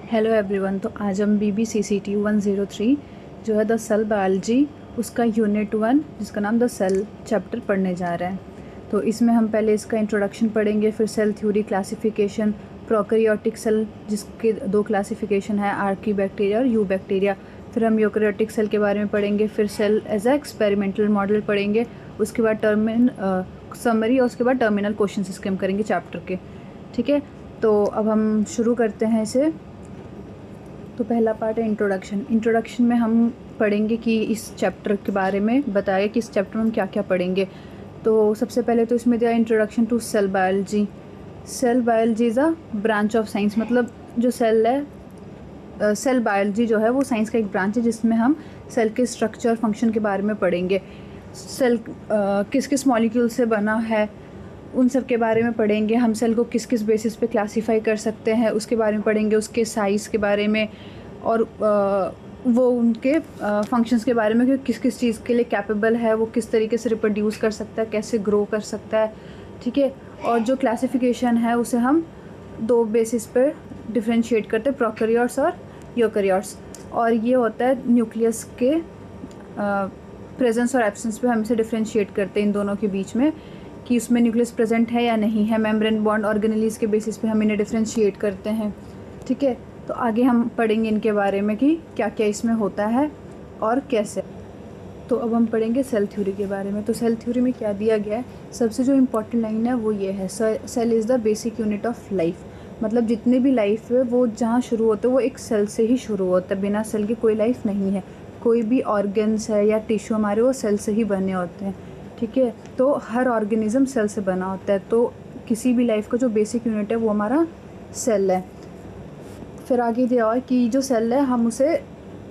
Hello everyone. तो आज हम BBCCT 103 जो है द सेल बायोलॉजी उसका यूनिट 1 जिसका नाम द सेल चैप्टर पढ़ने जा रहे हैं। तो इसमें हम पहले इसका इंट्रोडक्शन पढ़ेंगे, फिर cell theory, classification, prokaryotic cell जिसके दो क्लासिफिकेशन है, आर्की बैक्टीरिया और यू बैक्टीरिया। फिर हम यूकैरियोटिक सेल के बारे में पढ़ेंगे, फिर cell as a experimental model पढ़ेंगे, उसके बाद समरी और उसके बाद टर्मिनल क्वेश्चन इसके हम करेंगे चैप्टर के। ठीक है, तो अब हम शुरू करते हैं इसे। तो पहला पार्ट है इंट्रोडक्शन। इंट्रोडक्शन में हम पढ़ेंगे कि इस चैप्टर के बारे में बताया कि इस चैप्टर में हम क्या क्या पढ़ेंगे। तो सबसे पहले तो इसमें दिया introduction to cell biology. Cell biology is a branch of science, मतलब जो सेल है, सेल बायोलॉजी जो है वो साइंस का एक ब्रांच है जिसमें हम सेल के स्ट्रक्चर फंक्शन के बारे में पढ़ेंगे। सेल किस किस मॉलिक्यूल से बना है उन सब के बारे में पढ़ेंगे। हम सेल को किस किस बेसिस पे क्लासीफाई कर सकते हैं उसके बारे में पढ़ेंगे, उसके साइज़ के बारे में और वो उनके फंक्शंस के बारे में कि किस किस चीज़ के लिए कैपेबल है, वो किस तरीके से रिप्रोड्यूस कर सकता है, कैसे ग्रो कर सकता है। ठीक है, और जो क्लासिफिकेशन है उसे हम दो बेसिस पर डिफ्रेंशिएट करते हैं, प्रोकैरियोट्स और यूकैरियोट्स। और ये होता है न्यूक्लियस के प्रेजेंस और एब्सेंस पे हम इसे डिफ्रेंशिएट करते हैं इन दोनों के बीच में कि उसमें न्यूक्लियस प्रेजेंट है या नहीं है। मेम्ब्रेन बॉन्ड ऑर्गेनेलीज के बेसिस पे हम इन्हें डिफ्रेंशिएट करते हैं। ठीक है, तो आगे हम पढ़ेंगे इनके बारे में कि क्या क्या इसमें होता है और कैसे। तो अब हम पढ़ेंगे सेल थ्योरी के बारे में। तो सेल थ्योरी में क्या दिया गया है, सबसे जो इम्पोर्टेंट लाइन है वो ये है, cell is the basic unit of life. मतलब जितने भी लाइफ है वो जहाँ शुरू होते हैं वो एक सेल से ही शुरू होता है, बिना सेल के कोई लाइफ नहीं है। कोई भी ऑर्गन्स है या टिश्यू हमारे वो सेल से ही बने होते हैं। ठीक है, तो हर ऑर्गेनिज्म सेल से बना होता है। तो किसी भी लाइफ का जो बेसिक यूनिट है वो हमारा सेल है। फिर आगे दिया है कि जो सेल है हम उसे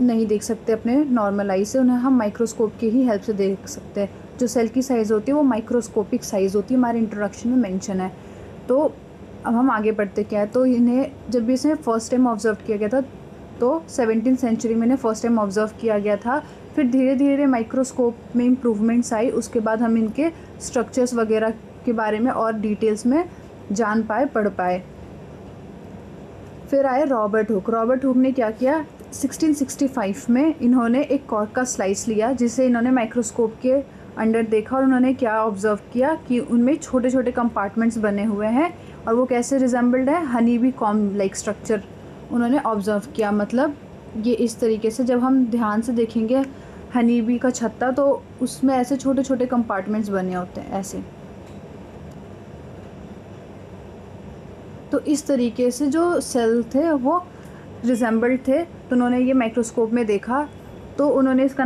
नहीं देख सकते अपने नॉर्मल आई से, उन्हें हम माइक्रोस्कोप की ही हेल्प से देख सकते हैं। जो सेल की साइज़ होती है वो माइक्रोस्कोपिक साइज़ होती है, हमारे इंट्रोडक्शन में मेंशन है। तो अब हम आगे बढ़ते क्या है, तो इन्हें जब भी इसे फर्स्ट टाइम ऑब्जर्व किया गया था तो 17th सेंचुरी में इन्हें फर्स्ट टाइम ऑब्जर्व किया गया था। फिर धीरे धीरे माइक्रोस्कोप में इम्प्रूवमेंट्स आई, उसके बाद हम इनके स्ट्रक्चर्स वगैरह के बारे में और डिटेल्स में जान पाए, पढ़ पाए। फिर आए रॉबर्ट हुक। रॉबर्ट हुक ने क्या किया, 1665 में इन्होंने एक कॉर्क का स्लाइस लिया जिसे इन्होंने माइक्रोस्कोप के अंडर देखा और उन्होंने क्या ऑब्जर्व किया कि उनमें छोटे छोटे कंपार्टमेंट्स बने हुए हैं और वो कैसे रिजेंबल्ड है, honey bee comb like structure उन्होंने ऑब्जर्व किया। मतलब ये इस तरीके से जब हम ध्यान से देखेंगे हनी बी का छत्ता तो उसमें ऐसे छोटे छोटे कंपार्टमेंट्स बने होते हैं ऐसे। तो इस तरीके से जो सेल थे वो रिजेंबल्ड थे, तो उन्होंने ये माइक्रोस्कोप में देखा तो उन्होंने इसका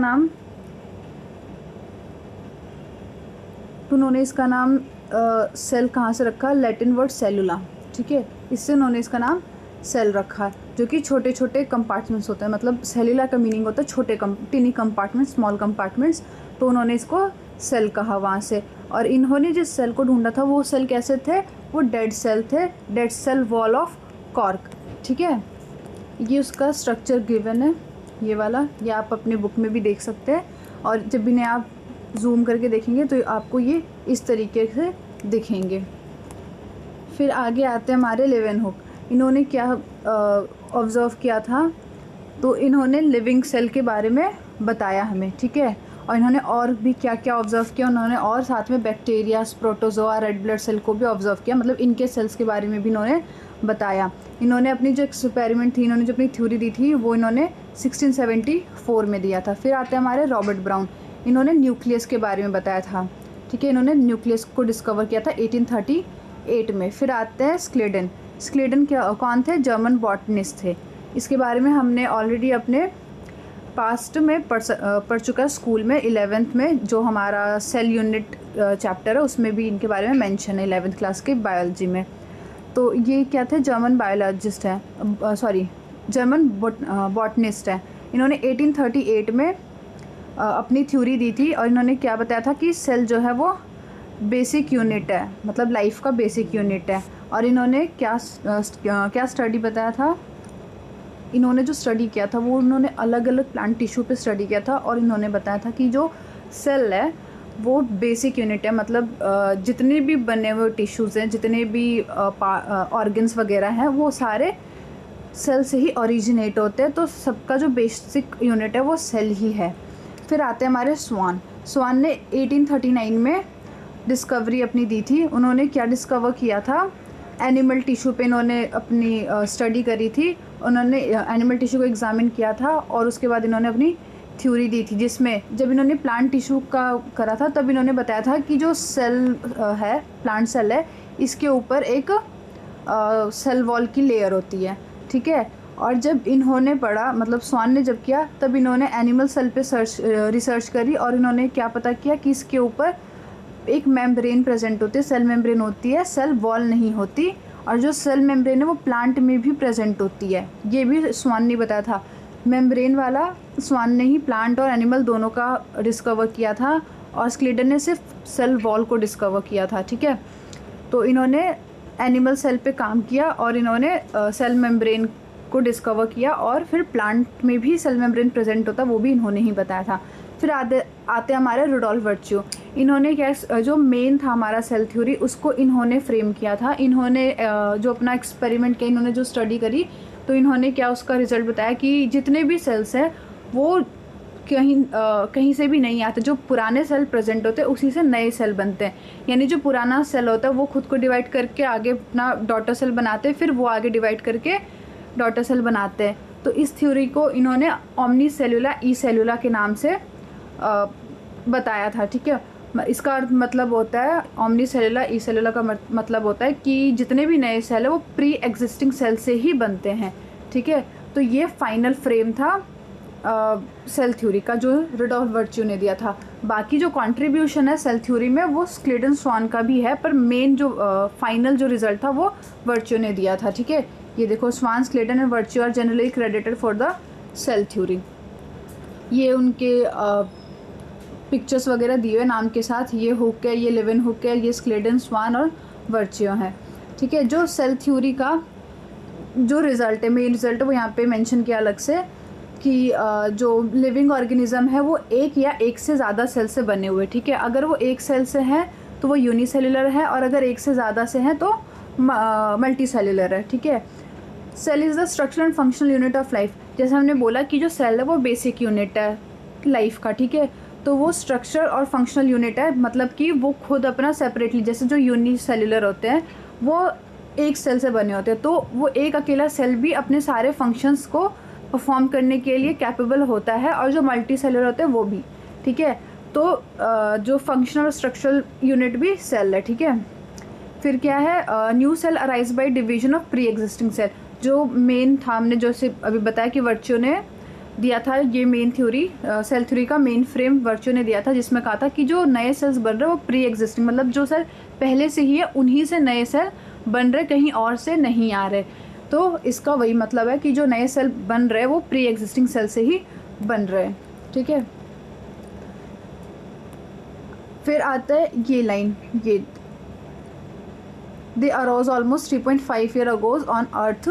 नाम सेल कहाँ से रखा, लैटिन वर्ड सेलुला। ठीक है, इससे उन्होंने इसका नाम सेल रखा जो कि छोटे छोटे कंपार्टमेंट्स होते हैं। मतलब सेलुला का मीनिंग होता है छोटे टिनी कंपार्टमेंट्स, स्मॉल कंपार्टमेंट्स। तो उन्होंने इसको सेल कहा वहाँ से। और इन्होंने जिस सेल को ढूंढा था वो सेल कैसे थे, वो डेड सेल थे, dead cell wall of cork. ठीक है, ये उसका स्ट्रक्चर गिवन है, ये वाला, ये आप अपने बुक में भी देख सकते हैं। और जब इन्हें आप जूम करके देखेंगे तो आपको ये इस तरीके से दिखेंगे। फिर आगे आते हैं हमारे लेवेनहुक। इन्होंने क्या ऑब्ज़र्व किया था, तो इन्होंने लिविंग सेल के बारे में बताया हमें। ठीक है, और इन्होंने और भी क्या क्या ऑब्जर्व किया, उन्होंने और साथ में bacteria, protozoa, red blood cell को भी ऑब्जर्व किया। मतलब इनके सेल्स के बारे में भी इन्होंने बताया। इन्होंने अपनी जो एक्सपेरिमेंट थी, इन्होंने जो अपनी थ्योरी दी थी वो इन्होंने 1674 में दिया था। फिर आते हैं हमारे रॉबर्ट ब्राउन। इन्होंने न्यूक्लियस के बारे में बताया था। ठीक है, इन्होंने न्यूक्लियस को डिस्कवर किया था 1838 में। फिर आते हैं स्क्लेडन। स्क्लेडन कौन थे, जर्मन बॉटनिस्ट थे। इसके बारे में हमने ऑलरेडी अपने पास्ट में पढ़ चुका स्कूल में, 11th में जो हमारा सेल यूनिट चैप्टर है उसमें भी इनके बारे में मेंशन है, 11th क्लास के बायोलॉजी में। तो ये क्या थे, जर्मन बायोलॉजिस्ट हैं, जर्मन बॉटनिस्ट हैं। इन्होंने 1838 में अपनी थ्योरी दी थी और इन्होंने क्या बताया था कि सेल जो है वो बेसिक यूनिट है, मतलब लाइफ का बेसिक यूनिट है। और इन्होंने क्या स्टडी बताया था, इन्होंने जो स्टडी किया था वो उन्होंने अलग अलग प्लांट टिश्यू पे स्टडी किया था और इन्होंने बताया था कि जो सेल है वो बेसिक यूनिट है। मतलब जितने भी बने हुए टिश्यूज़ हैं, जितने भी ऑर्गन्स वगैरह हैं वो सारे सेल से ही ओरिजिनेट होते हैं, तो सबका जो बेसिक यूनिट है वो सेल ही है। फिर आते हैं हमारे स्वान ने 1839 में डिस्कवरी अपनी दी थी। उन्होंने क्या डिस्कवर किया था, एनिमल टिश्यू पे इन्होंने अपनी स्टडी करी थी। उन्होंने एनिमल टिश्यू को एग्जामिन किया था और उसके बाद इन्होंने अपनी थ्योरी दी थी, जिसमें जब इन्होंने प्लांट टिश्यू का करा था तब इन्होंने बताया था कि जो सेल है, प्लांट सेल है, इसके ऊपर एक सेल वॉल की लेयर होती है, ठीक है। और जब इन्होंने पढ़ा, मतलब स्वान ने जब किया, तब इन्होंने एनिमल सेल पे रिसर्च करी और इन्होंने क्या पता किया कि इसके ऊपर एक मेम्ब्रेन प्रेजेंट होती है, सेल मेम्ब्रेन होती है, सेल वॉल नहीं होती। और जो सेल मेम्ब्रेन है वो प्लांट में भी प्रेजेंट होती है, ये भी स्वान ने बताया था। मेम्ब्रेन वाला स्वान ने ही प्लांट और एनिमल दोनों का डिस्कवर किया था, और स्क्लेडन ने सिर्फ सेल वॉल को डिस्कवर किया था, ठीक है। तो इन्होंने एनिमल सेल पे काम किया और इन्होंने सेल मेम्ब्रेन को डिस्कवर किया, और फिर प्लांट में भी सेल मेम्ब्रेन प्रेजेंट होता, वो भी इन्होंने ही बताया था। फिर आते हमारे रुडोल्फ वर्च्यू। इन्होंने क्या, जो मेन था हमारा सेल थ्योरी, उसको इन्होंने फ्रेम किया था। इन्होंने जो अपना एक्सपेरिमेंट किया, इन्होंने जो स्टडी करी, तो इन्होंने क्या उसका रिजल्ट बताया कि जितने भी सेल्स हैं वो कहीं से भी नहीं आते। जो पुराने सेल प्रेजेंट होते हैं उसी से नए सेल बनते हैं, यानी जो पुराना सेल होता है वो खुद को डिवाइड करके आगे अपना डॉटर सेल बनाते हैं, फिर वो आगे डिवाइड करके डॉटर सेल बनाते हैं। तो इस थ्योरी को इन्होंने ओमनी सेलुला ई सेलुला के नाम से बताया था, ठीक है। इसका मतलब होता है, ओमनी सेलुला ई सेलुला का मतलब होता है कि जितने भी नए सेल है वो प्री एग्जिस्टिंग सेल से ही बनते हैं, ठीक है। तो ये फाइनल फ्रेम था सेल थ्योरी का, जो रुडोल्फ वर्च्यू ने दिया था। बाकी जो कंट्रीब्यूशन है सेल थ्योरी में वो स्क्लेडन स्वान का भी है, पर मेन जो फाइनल जो रिजल्ट था वो वर्च्यू ने दिया था, ठीक है। ये देखो, Schwann, Schleiden and Virchow are generally credited for the cell theory. ये उनके पिक्चर्स वगैरह दिए हुए नाम के साथ, ये हुक है, ये लेवन हुक है, ये स्क्लेडन, स्वान और वर्च्यू है, ठीक है। जो सेल थ्योरी का जो रिज़ल्ट है, मेन रिज़ल्ट है, वो यहाँ पे मेंशन किया अलग से कि जो लिविंग ऑर्गेनिज्म है वो एक या एक से ज़्यादा सेल से बने हुए, ठीक है। अगर वो एक सेल से है तो वो यूनिसेलुलर है, और अगर एक से ज़्यादा से हैं तो मल्टी सेलुलर है, ठीक है। Cell is the structural and functional unit of life. जैसे हमने बोला कि जो सेल है वो बेसिक यूनिट है लाइफ का, ठीक है। तो वो स्ट्रक्चर और फंक्शनल यूनिट है, मतलब कि वो खुद अपना सेपरेटली, जैसे जो यूनिसेलुलर होते हैं वो एक सेल से बने होते हैं, तो वो एक अकेला सेल भी अपने सारे फंक्शंस को परफॉर्म करने के लिए कैपेबल होता है, और जो मल्टी सेलुलर होते हैं वो भी, ठीक है। तो जो फंक्शनल और स्ट्रक्चरल यूनिट भी सेल है, ठीक है। फिर क्या है, new cell arise by division of pre existing cell. जो मेन था, हमने जैसे अभी बताया कि वर्च्यू ने दिया था ये मेन थ्योरी, सेल थ्योरी का मेन फ्रेम वर्च्यू ने दिया था, जिसमें कहा था कि जो नए सेल्स बन रहे हैं वो प्री एग्जिस्टिंग, मतलब जो सेल पहले से ही है उन्हीं से नए सेल बन रहे, कहीं और से नहीं आ रहे। तो इसका वही मतलब है कि जो नए सेल बन रहे हैं वो प्री एग्जिस्टिंग सेल से ही बन रहे हैं, ठीक है। फिर आता है ये लाइन, ये they arose almost 3.5 year ago on earth.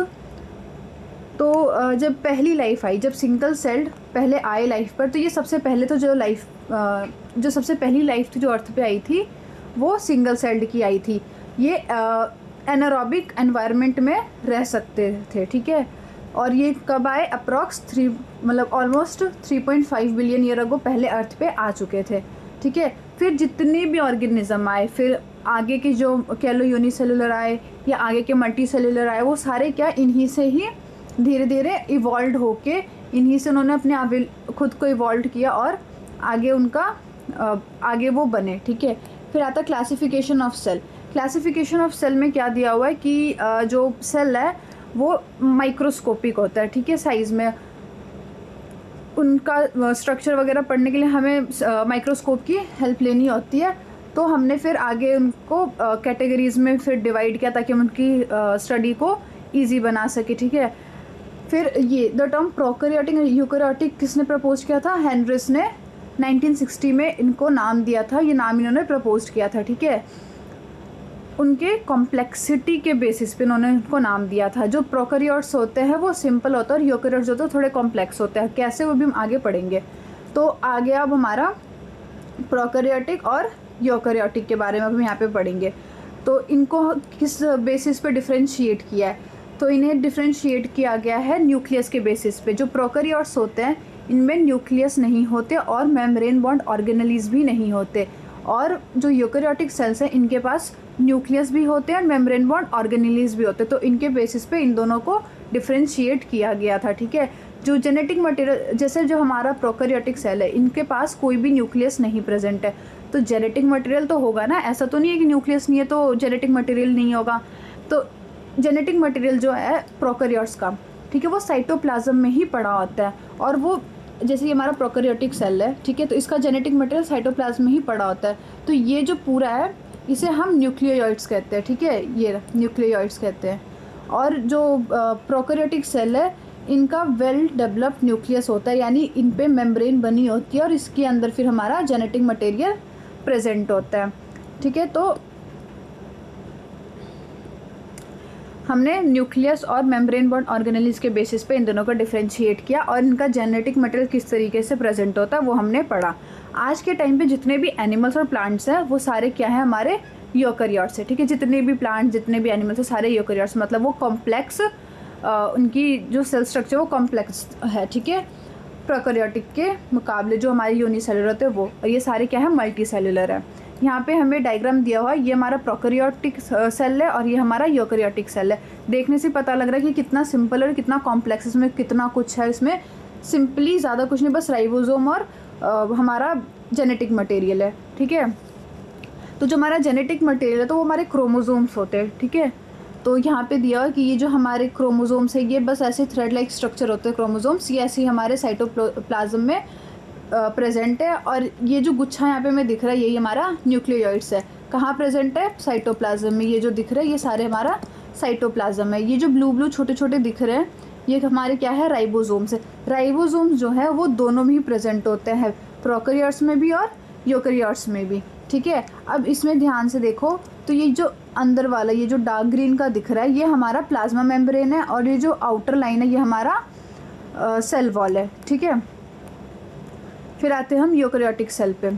तो जब पहली लाइफ आई, जब सिंगल सेल्ड पहले आए लाइफ पर, तो ये सबसे पहले तो जो सबसे पहली लाइफ थी जो अर्थ पे आई थी वो सिंगल सेल्ड की आई थी। ये एनारोबिक एनवायरनमेंट में रह सकते थे, ठीक है। और ये कब आए, अप्रॉक्स 3 मतलब ऑलमोस्ट 3.5 बिलियन ईयर अगो पहले अर्थ पे आ चुके थे, ठीक है। फिर जितने भी ऑर्गेनिज्म आए, फिर आगे के जो कह लो यूनिसेलुलर आए या आगे के मल्टी सेलुलर आए, वो सारे क्या इन्हीं से ही धीरे धीरे इवॉल्व होके, इन्हीं से उन्होंने अपने खुद को इवॉल्व किया और आगे उनका आगे वो बने, ठीक है। फिर आता classification of cell. Classification of cell में क्या दिया हुआ है कि जो सेल है वो माइक्रोस्कोपिक होता है, ठीक है, साइज़ में। उनका स्ट्रक्चर वगैरह पढ़ने के लिए हमें माइक्रोस्कोप की हेल्प लेनी होती है। तो हमने फिर आगे उनको कैटेगरीज़ में फिर डिवाइड किया ताकि हम उनकी स्टडी को ईजी बना सके, ठीक है। फिर ये the term prokaryotic and eukaryotic किसने प्रपोज किया था, हेनरिस ने 1960 में इनको नाम दिया था, ये नाम इन्होंने प्रपोज किया था, ठीक है। उनके कॉम्प्लेक्सिटी के बेसिस पे उन्होंने उनको नाम दिया था। जो प्रोकैरियोट्स होते हैं वो सिंपल होता है और यूकैरियोट्स होते हैं थोड़े कॉम्प्लेक्स होते हैं, कैसे वो भी हम आगे पढ़ेंगे। तो आगे अब हमारा प्रोकैरियोटिक और यूकैरियोटिक के बारे में हम यहाँ पे पढ़ेंगे। तो इनको किस बेसिस पे डिफ्रेंशिएट किया है, तो इन्हें डिफ्रेंशिएट किया गया है न्यूक्लियस के बेसिस पे। जो प्रोकैरियोट्स होते हैं इनमें न्यूक्लियस नहीं होते और मेम्ब्रेन बॉन्ड ऑर्गेनेलीज भी नहीं होते, और जो यूकेरियोटिक सेल्स हैं इनके पास न्यूक्लियस भी होते हैं और मेम्ब्रेन बॉन्ड ऑर्गेनेलीज भी होते हैं। तो इनके बेसिस पे इन दोनों को डिफ्रेंशिएट किया गया था, ठीक है। जो जेनेटिक मटेरियल, जैसे जो हमारा प्रोकैरियोटिक सेल है इनके पास कोई भी न्यूक्लियस नहीं प्रेजेंट है, तो जेनेटिक मटेरियल तो होगा ना, ऐसा तो नहीं है कि न्यूक्लियस नहीं है तो जेनेटिक मटेरियल नहीं होगा। तो जेनेटिक मटेरियल जो है प्रोकैरियोट्स का, ठीक है, वो साइटोप्लाज्म में ही पड़ा होता है, और वो जैसे ये हमारा प्रोकैरियोटिक सेल है, ठीक है, तो इसका जेनेटिक मटेरियल साइटोप्लाज्म में ही पड़ा होता है। तो ये जो पूरा है इसे हम न्यूक्लियोइड्स कहते हैं, ठीक है, ये न्यूक्लियोइड्स कहते हैं। और जो प्रोकैरियोटिक सेल है इनका वेल डेवलप्ड न्यूक्लियस होता है, यानी इन पे मेम्ब्रेन बनी होती है और इसके अंदर फिर हमारा जेनेटिक मटेरियल प्रेजेंट होता है, ठीक है। तो हमने न्यूक्लियस और मेम्ब्रेन बॉन्ड ऑर्गेनेलीज के बेसिस पे इन दोनों को डिफ्रेंशिएट किया और इनका जेनेटिक मटेरियल किस तरीके से प्रेजेंट होता है वो हमने पढ़ा। आज के टाइम पे जितने भी एनिमल्स और प्लांट्स हैं वो सारे क्या हैं, हमारे यूकेरियोट्स है, ठीक है। जितने भी प्लांट, जितने भी एनिमल्स हैं सारे यूकेरियोट्स, मतलब वो कॉम्प्लेक्स, उनकी जो सेल स्ट्रक्चर वो कॉम्प्लेक्स है, ठीक है, प्रोकैरियोटिक के मुकाबले जो हमारे यूनिसेलुलर होते हैं वो। और ये सारे क्या है, मल्टी सेलुलर है। यहाँ पे हमें डायग्राम दिया हुआ है, ये हमारा प्रोकैरियोटिक सेल है और ये हमारा यूकेरियोटिक सेल है। देखने से पता लग रहा है कि कितना सिंपल और कितना कॉम्प्लेक्स, इसमें कितना कुछ है। इसमें सिंपली ज़्यादा कुछ नहीं, बस राइबोसोम और हमारा जेनेटिक मटेरियल है, ठीक है। तो जो हमारा जेनेटिक मटेरियल है तो वो हमारे क्रोमोसोम्स होते हैं, ठीक है। तो यहाँ पे दिया है कि ये जो हमारे क्रोमोसोम्स है ये बस ऐसे थ्रेड लाइक स्ट्रक्चर होते हैं क्रोमोसोम्स, ये ऐसे ही हमारे साइटोप्लाज्म में प्रेजेंट है। और ये जो गुच्छा यहाँ पे हमें दिख रहा है यही हमारा न्यूक्लियोइड्स है। कहाँ प्रेजेंट है, साइटोप्लाज्म में। ये जो दिख रहा है ये सारे हमारा साइटोप्लाज्म है। ये जो ब्लू ब्लू छोटे छोटे दिख रहे हैं ये हमारे क्या है, राइबोसोम्स है। राइबोसोम्स जो है वो दोनों में ही प्रेजेंट होते हैं, प्रोकैरियोट्स में भी और यूकेरियोट्स में भी, ठीक है। अब इसमें ध्यान से देखो तो ये जो अंदर वाला, ये जो डार्क ग्रीन का दिख रहा है ये हमारा प्लाज्मा मेम्ब्रेन है, और ये जो आउटर लाइन है ये हमारा सेल वॉल है, ठीक है। फिर आते हैं हम यूकेरियोटिक सेल पे।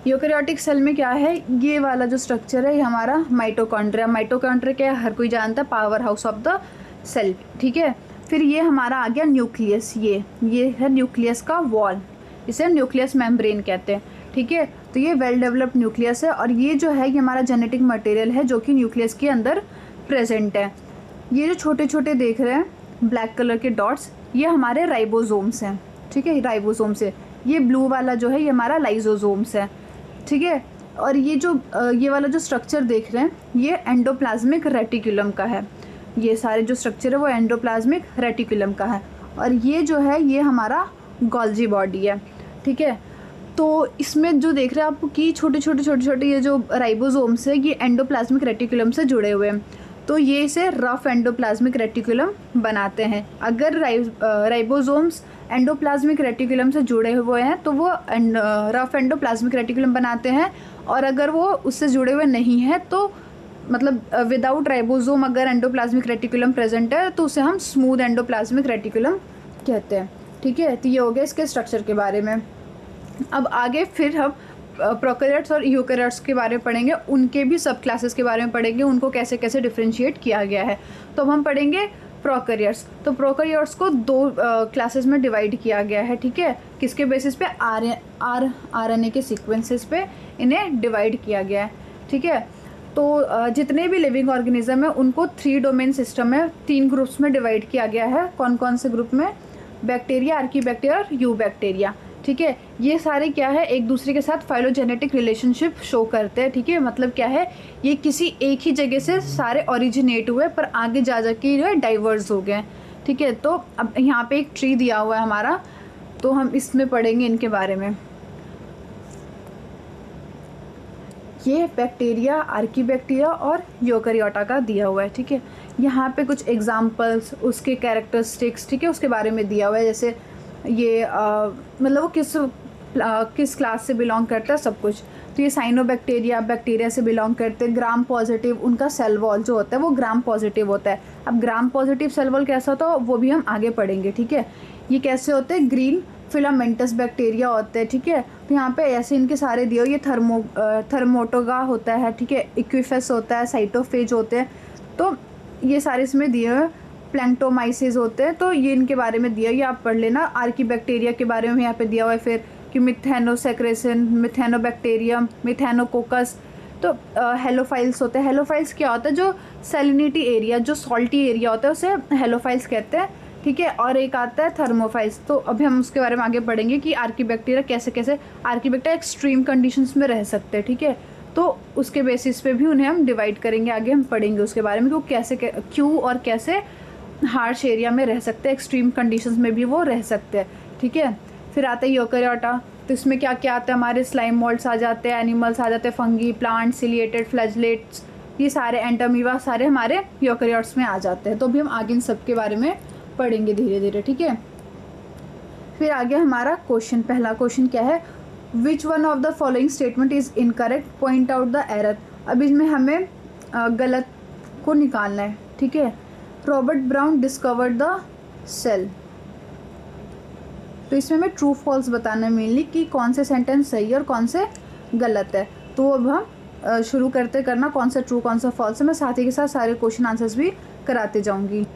यूकेरियोटिक सेल में क्या है, ये वाला जो स्ट्रक्चर है ये हमारा माइटोकॉन्ड्रिया। माइटोकॉन्ड्रिया क्या है, हर कोई जानता है, power house of the cell, ठीक है। फिर ये हमारा आ गया न्यूक्लियस, ये है न्यूक्लियस का वॉल, इसे न्यूक्लियस मेम्ब्रेन कहते हैं, ठीक है। तो ये वेल डेवलप्ड न्यूक्लियस है, और ये जो है ये हमारा जेनेटिक मटेरियल है जो कि न्यूक्लियस के अंदर प्रेजेंट है। ये जो छोटे छोटे देख रहे हैं ब्लैक कलर के डॉट्स ये हमारे राइबोसोम्स हैं, ठीक है, राइबोसोम्स है। ये ब्लू वाला जो है ये हमारा लाइसोसोम्स है, ठीक है। और ये जो ये वाला जो स्ट्रक्चर देख रहे हैं ये एंडोप्लाज्मिक रेटिकुलम का है। ये सारे जो स्ट्रक्चर है वो एंडोप्लाज्मिक रेटिकुलम का है। और ये जो है ये हमारा गोल्जी बॉडी है, ठीक है। तो इसमें जो देख रहे हैं आप कि छोटे छोटे ये जो राइबोसोम्स है ये एंडोप्लाज्मिक रेटिकुलम से जुड़े हुए हैं, तो ये इसे रफ एंडोप्लाज्मिक रेटिकुलम बनाते हैं। अगर राइबोसोम्स एंडोप्लाज्मिक रेटिकुलम से जुड़े हुए हैं तो वो रफ एंडोप्लाज्मिक रेटिकुलम बनाते हैं, और अगर वो उससे जुड़े हुए नहीं हैं तो मतलब विदाउट राइबोसोम अगर एंडोप्लाज्मिक रेटिकुलम प्रेजेंट है तो उसे हम स्मूथ एंडोप्लाज्मिक रेटिकुलम कहते हैं, ठीक है। तो ये हो गया इसके स्ट्रक्चर के बारे में। अब आगे फिर हम प्रोकैरियोट्स और यूकेरियोट्स के बारे में पढ़ेंगे, उनके भी सब क्लासेस के बारे में पढ़ेंगे, उनको कैसे कैसे डिफ्रेंशिएट किया गया है। तो अब हम पढ़ेंगे प्रोकैरियोट्स। तो प्रोकैरियोट्स को दो क्लासेस में डिवाइड किया गया है, ठीक है। किसके बेसिस पे, आरएनए के सीक्वेंसेस पे इन्हें डिवाइड किया गया है, ठीक है। तो जितने भी लिविंग ऑर्गेनिज्म है उनको 3 डोमेन सिस्टम में 3 ग्रुप्स में डिवाइड किया गया है। कौन कौन से ग्रुप में, बैक्टीरिया, आर्कीबैक्टीरिया और यूबैक्टीरिया, ठीक है। ये सारे क्या है एक दूसरे के साथ फाइलोजेनेटिक रिलेशनशिप शो करते हैं, ठीक है। मतलब क्या है, ये किसी एक ही जगह से सारे ओरिजिनेट हुए पर आगे जा के जो है डाइवर्स हो गए, ठीक है। तो अब यहाँ पे एक ट्री दिया हुआ है हमारा, तो हम इसमें पढ़ेंगे इनके बारे में। ये बैक्टीरिया, आर्कीबैक्टीरिया और यूकेरियोटा का दिया हुआ है, ठीक है। यहाँ पे कुछ एग्जांपल्स, उसके कैरेक्टरिस्टिक्स, ठीक है, उसके बारे में दिया हुआ है। जैसे ये मतलब वो किस क्लास से बिलोंग करता है, सब कुछ। तो ये साइनोबैक्टीरिया बैक्टीरिया से बिलोंग करते हैं। ग्राम पॉजिटिव उनका सेल वॉल जो होता है वो ग्राम पॉजिटिव होता है। अब ग्राम पॉजिटिव सेल वॉल कैसा होता है वो भी हम आगे पढ़ेंगे, ठीक है। ये कैसे होते हैं, ग्रीन फिलामेंटस बैक्टीरिया होते हैं, ठीक है। तो यहाँ पे ऐसे इनके सारे दिए, ये थर्मोटोगा होता है, ठीक है, इक्विफेस होता है, साइटोफेज होते हैं। तो ये सारे इसमें दिए हुए प्लैंक्टोमाइसेस होते हैं, तो ये इनके बारे में दिया, ये आप पढ़ लेना। आर्कीबैक्टीरिया के बारे में यहाँ पे दिया हुआ है फिर कि मिथेनोसेक्रेसन, मिथेनोबैक्टीरियम, मिथेनोकोकस। तो हेलोफाइल्स होते हैं। हेलोफाइल्स क्या होता है, जो सैलिनिटी एरिया, जो सॉल्टी एरिया होता है उसे हेलोफाइल्स कहते हैं, ठीक है। और एक आता है थर्मोफाइल्स। तो अभी हम उसके बारे में आगे पढ़ेंगे कि आर्कीबैक्टीरिया कैसे कैसे आर्कीबैक्टीरिया एक्सट्रीम कंडीशंस में रह सकते हैं, ठीक है। तो उसके बेसिस पे भी उन्हें हम डिवाइड करेंगे, आगे हम पढ़ेंगे उसके बारे में कि वो कैसे क्यों और कैसे हार्श एरिया में रह सकते हैं, एक्सट्रीम कंडीशंस में भी वो रह सकते हैं, ठीक है। फिर आता है यूकेरियोटा। तो इसमें क्या क्या आता है, हमारे स्लाइम मोल्ड्स आ जाते हैं, एनिमल्स आ जाते हैं, फंगी, प्लांट, सिलिएटेड, फ्लैजलेट्स, ये सारे एंटामीवा सारे हमारे यूकेरियोट्स में आ जाते हैं। तो अभी हम आगे इन सब के बारे में पढ़ेंगे धीरे धीरे, ठीक है। फिर आगे हमारा क्वेश्चन, पहला क्वेश्चन क्या है, which one of the following statement is incorrect, point out the error. अब इसमें हमें गलत को निकालना है, ठीक है। Robert Brown discovered the cell. तो इसमें हमें ट्रू फॉल्स बताना है मेनली कि कौन से सेंटेंस सही है और कौन से गलत है। तो अब हम शुरू करते करना कौन सा ट्रू कौन सा फॉल्स है, मैं साथ ही के साथ सारे क्वेश्चन आंसर्स भी कराते जाऊंगी।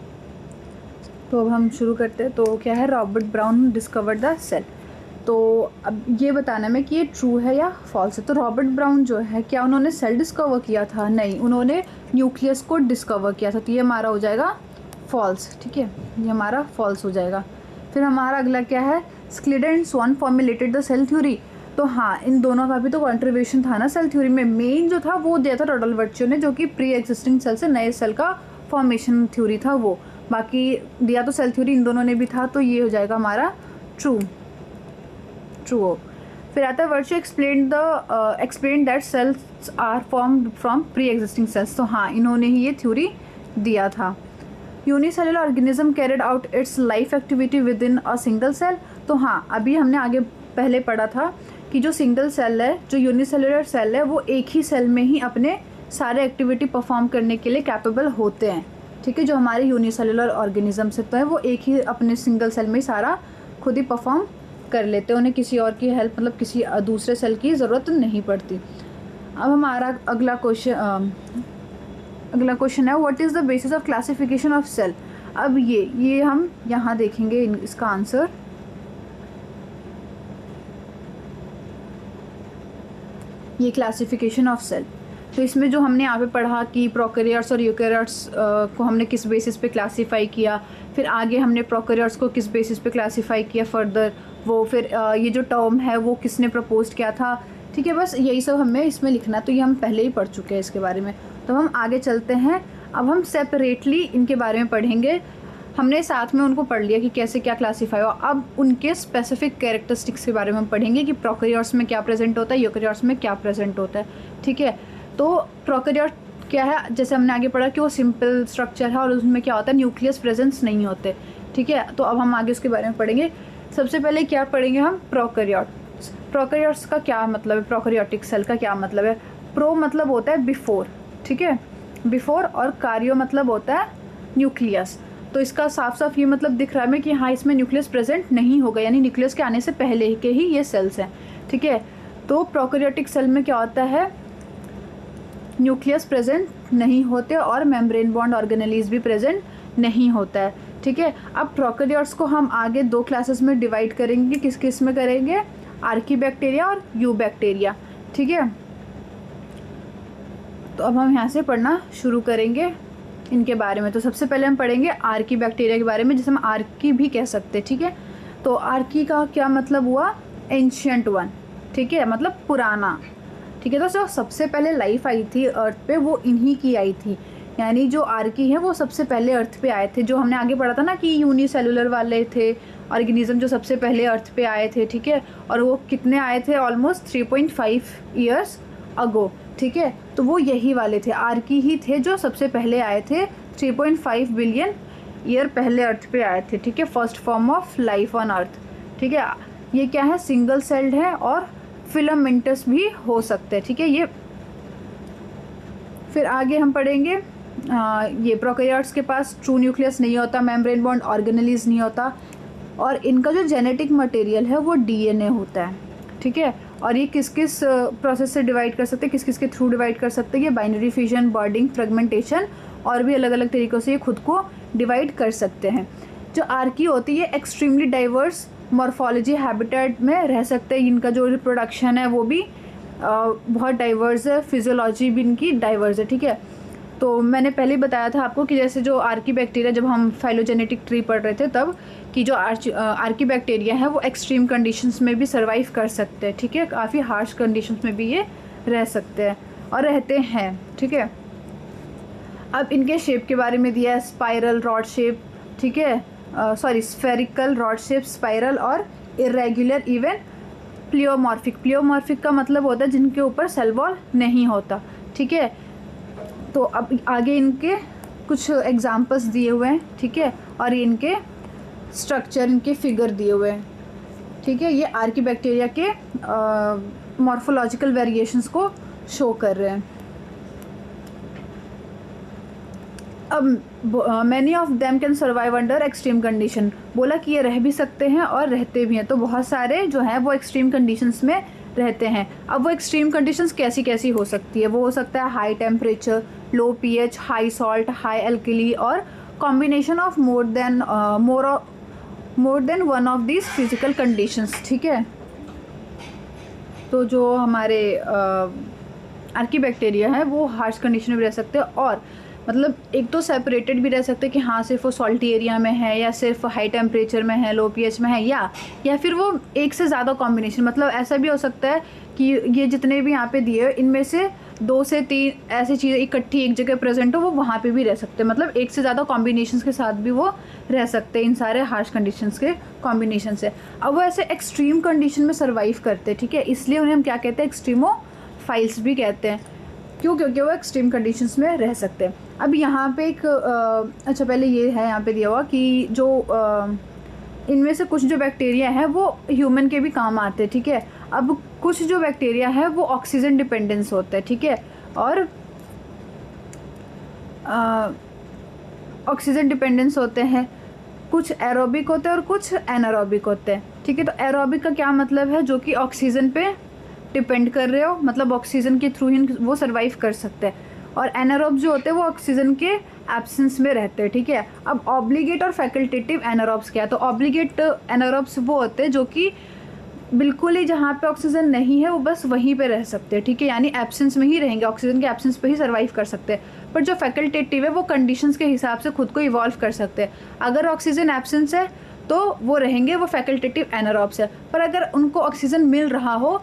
तो अब हम शुरू करते हैं। तो क्या है, Robert Brown discovered the cell. तो अब ये बताना है कि ये ट्रू है या फॉल्स है। तो रॉबर्ट ब्राउन जो है, क्या उन्होंने सेल डिस्कवर किया था? नहीं, उन्होंने न्यूक्लियस को डिस्कवर किया था। तो ये हमारा हो जाएगा फॉल्स, ठीक है, ये हमारा फॉल्स हो जाएगा। फिर हमारा अगला क्या है, Schleiden and Schwann formulated the cell theory. तो हाँ, इन दोनों का भी तो कंट्रीब्यूशन था ना सेल थ्योरी में। मेन जो था वो दिया था रोडल्फ वर्च्यू ने, जो कि प्री एग्जिस्टिंग सेल से नए सेल का फॉर्मेशन थ्योरी था वो। बाकी दिया तो सेल थ्योरी इन दोनों ने भी था, तो ये हो जाएगा हमारा ट्रू। फिर आता है Virchow explain that cells are formed from pre existing cells. तो हाँ, इन्होंने ही ये थ्योरी दिया था। Unicellular organism carried out its life activity within a single cell. तो हाँ, अभी हमने आगे पहले पढ़ा था कि जो सिंगल सेल है, जो यूनिसेलुलर सेल है, वो एक ही सेल में ही अपने सारे एक्टिविटी परफॉर्म करने के लिए कैपेबल होते हैं, ठीक है। जो हमारे यूनिसेलुलर ऑर्गेनिज्म से तो है, वो एक ही अपने सिंगल सेल में ही सारा खुद ही परफॉर्म कर लेते हैं, उन्हें किसी और की हेल्प, मतलब किसी दूसरे सेल की ज़रूरत नहीं पड़ती। अब हमारा अगला क्वेश्चन है, what is the basis of classification of cell. अब ये हम यहाँ देखेंगे इसका आंसर। ये क्लासिफिकेशन ऑफ सेल, तो इसमें जो हमने यहाँ पे पढ़ा कि प्रोकैरियोट्स और यूकैरियोट्स को हमने किस बेसिस पे क्लासीफाई किया, फिर आगे हमने प्रोकैरियोट्स को किस बेसिस पे क्लासीफाई किया फर्दर, वो फिर ये जो टर्म है वो किसने प्रपोज किया था, ठीक है। बस यही सब हमें इसमें लिखना, तो ये हम पहले ही पढ़ चुके हैं इसके बारे में। तो हम आगे चलते हैं। अब हम सेपरेटली इनके बारे में पढ़ेंगे। हमने साथ में उनको पढ़ लिया कि कैसे क्या क्लासीफाई हो। अब उनके स्पेसिफिक कैरेक्टरिस्टिक्स के बारे में हम पढ़ेंगे कि प्रोकैरियोट्स में क्या प्रेजेंट होता है, यूकैरियोट्स में क्या प्रेजेंट होता है, ठीक है। तो प्रोकैरियोट क्या है, जैसे हमने आगे पढ़ा कि वो सिंपल स्ट्रक्चर है और उसमें क्या होता है, न्यूक्लियस प्रेजेंस नहीं होते, ठीक है। तो अब हम आगे उसके बारे में पढ़ेंगे। सबसे पहले क्या पढ़ेंगे हम, प्रोकैरियोट्स। प्रोकैरियोट्स का क्या मतलब है, प्रोकैरियोटिक सेल का क्या मतलब है। प्रो मतलब होता है बिफोर, ठीक है, बिफोर, और कार्यो मतलब होता है न्यूक्लियस। तो इसका साफ साफ ये मतलब दिख रहा है कि हाँ, इसमें न्यूक्लियस प्रेजेंट नहीं होगा, यानी न्यूक्लियस के आने से पहले के ही ये सेल्स हैं, ठीक है। तो प्रोकैरियोटिक सेल में क्या होता है, न्यूक्लियस प्रेजेंट नहीं होते और मेम्ब्रेन बॉन्ड ऑर्गेनेलीज भी प्रेजेंट नहीं होता है, ठीक है। अब प्रोकैरियोट्स को हम आगे दो क्लासेस में डिवाइड करेंगे। किस किस में करेंगे, आर्कीबैक्टीरिया और यूबैक्टीरिया, ठीक है। तो अब हम यहाँ से पढ़ना शुरू करेंगे इनके बारे में। तो सबसे पहले हम पढ़ेंगे आर्कीबैक्टीरिया के बारे में, जिसे हम आर्की भी कह सकते हैं, ठीक है। तो आर्की का क्या मतलब हुआ, एंशियंट वन, ठीक है, मतलब पुराना, ठीक है। तो जो सबसे पहले लाइफ आई थी अर्थ पे वो इन्हीं की आई थी, यानी जो आर्की है वो सबसे पहले अर्थ पे आए थे। जो हमने आगे पढ़ा था ना कि यूनिसेलुलर वाले थे ऑर्गेनिज्म जो सबसे पहले अर्थ पे आए थे, ठीक है, और वो कितने आए थे, ऑलमोस्ट 3.5 ईयर्स अगो, ठीक है। तो वो यही वाले थे, आर्की ही थे जो सबसे पहले आए थे, 3.5 बिलियन ईयर पहले अर्थ पे आए थे, ठीक है। First form of life on earth, ठीक है। ये क्या है, सिंगल सेल्ड है और फिलामेंटस भी हो सकते हैं, ठीक है। ये फिर आगे हम पढ़ेंगे ये प्रोकैरियोट्स के पास ट्रू न्यूक्लियस नहीं होता, मेम्ब्रेन बॉन्ड ऑर्गेनेलीज नहीं होता, और इनका जो जेनेटिक मटेरियल है वो डीएनए होता है, ठीक है। और ये किस किस प्रोसेस से डिवाइड कर सकते हैं, किस किस के थ्रू डिवाइड कर सकते हैं, ये बाइनरी फिजन, बॉन्डिंग, फ्रेगमेंटेशन और भी अलग अलग तरीक़ों से ये खुद को डिवाइड कर सकते हैं। जो आर्की होती है एक्सट्रीमली डाइवर्स मॉर्फोलॉजी हैबिटेट में रह सकते हैं। इनका जो रिप्रोडक्शन है वो भी बहुत डाइवर्स है, फिजियोलॉजी भी इनकी डाइवर्स है, ठीक है। तो मैंने पहले ही बताया था आपको कि जैसे जो आर्की बैक्टीरिया, जब हम फाइलोजेनेटिक ट्री पढ़ रहे थे तब, कि जो आर्की बैक्टीरिया है वो एक्सट्रीम कंडीशंस में भी सर्वाइव कर सकते हैं, ठीक है। काफ़ी हार्श कंडीशंस में भी ये रह सकते हैं और रहते हैं, ठीक है। अब इनके शेप के बारे में दिया है, स्पाइरल रॉड शेप, ठीक है, स्फेरिकल रॉड शेप, स्पाइरल और इरेगुलर, इवन प्लियोमॉर्फिक। प्लियोमॉर्फिक का मतलब होता है जिनके ऊपर सेल वॉल नहीं होता, ठीक है। तो अब आगे इनके कुछ एग्जांपल्स दिए हुए हैं, ठीक है, और इनके स्ट्रक्चर, इनके फिगर दिए हुए हैं, ठीक है। ये आर्की बैक्टीरिया के मॉर्फोलॉजिकल वेरिएशंस को शो कर रहे हैं। अब many of them can survive under extreme condition, बोला कि ये रह भी सकते हैं और रहते भी हैं। तो बहुत सारे जो हैं वो एक्सट्रीम कंडीशंस में रहते हैं। अब वो एक्सट्रीम कंडीशंस कैसी कैसी हो सकती है, वो हो सकता है high temperature, low pH, high salt, high alkali, और combination of more than one of these physical conditions, ठीक है। तो जो हमारे आर्की बैक्टीरिया है वो हार्श कंडीशन में रह सकते हैं, और मतलब एक तो सेपरेटेड भी रह सकते हैं कि हाँ सिर्फ वो सॉल्टी एरिया में है, या सिर्फ हाई टेम्परेचर में है, लो पीएच में है, या फिर वो एक से ज़्यादा कॉम्बिनेशन। मतलब ऐसा भी हो सकता है कि ये जितने भी यहाँ पे दिए इनमें से 2 से 3 ऐसी चीज़ें इकट्ठी एक जगह प्रेजेंट हो, वो वहाँ पे भी रह सकते हैं। मतलब एक से ज़्यादा कॉम्बिनेशंस के साथ भी वो रह सकते हैं, इन सारे हार्श कंडीशंस के कॉम्बिनेशन से। अब वो ऐसे एक्सट्रीम कंडीशन में सर्वाइव करते हैं, ठीक है, इसलिए उन्हें हम क्या कहते हैं, एक्सट्रीमोफाइल्स भी कहते हैं। क्यों? क्योंकि वो एक्सट्रीम कंडीशंस में रह सकते हैं। अब यहाँ पे एक अच्छा पहले ये है यहाँ पे दिया हुआ कि जो इनमें से कुछ जो बैक्टीरिया है वो ह्यूमन के भी काम आते हैं, ठीक है। अब कुछ जो बैक्टीरिया है वो ऑक्सीजन डिपेंडेंस होता है, ठीक है, और ऑक्सीजन डिपेंडेंस होते हैं। कुछ एरोबिक होते हैं और कुछ एनारोबिक होते हैं, ठीक है। तो एरोबिक का क्या मतलब है, जो कि ऑक्सीजन पे डिपेंड कर रहे हो, मतलब ऑक्सीजन के थ्रू ही वो सर्वाइव कर सकते हैं। और एनारोब जो होते हैं वो ऑक्सीजन के एब्सेंस में रहते हैं, ठीक है। अब ऑब्लिगेट और फैकल्टेटिव एनारोब्स क्या है, तो ऑब्लिगेट एनारोब्स वो होते हैं जो कि बिल्कुल ही जहाँ पे ऑक्सीजन नहीं है वो बस वहीं पे रह सकते हैं, ठीक है, यानी एब्सेंस में ही रहेंगे, ऑक्सीजन के एब्सेंस पे ही सर्वाइव कर सकते हैं। पर जो फैकल्टेटिव है वो कंडीशंस के हिसाब से खुद को इवॉल्व कर सकते हैं। अगर ऑक्सीजन एब्सेंस है तो वो रहेंगे, वो फैकल्टेटिव एनारोब्स है। पर अगर उनको ऑक्सीजन मिल रहा हो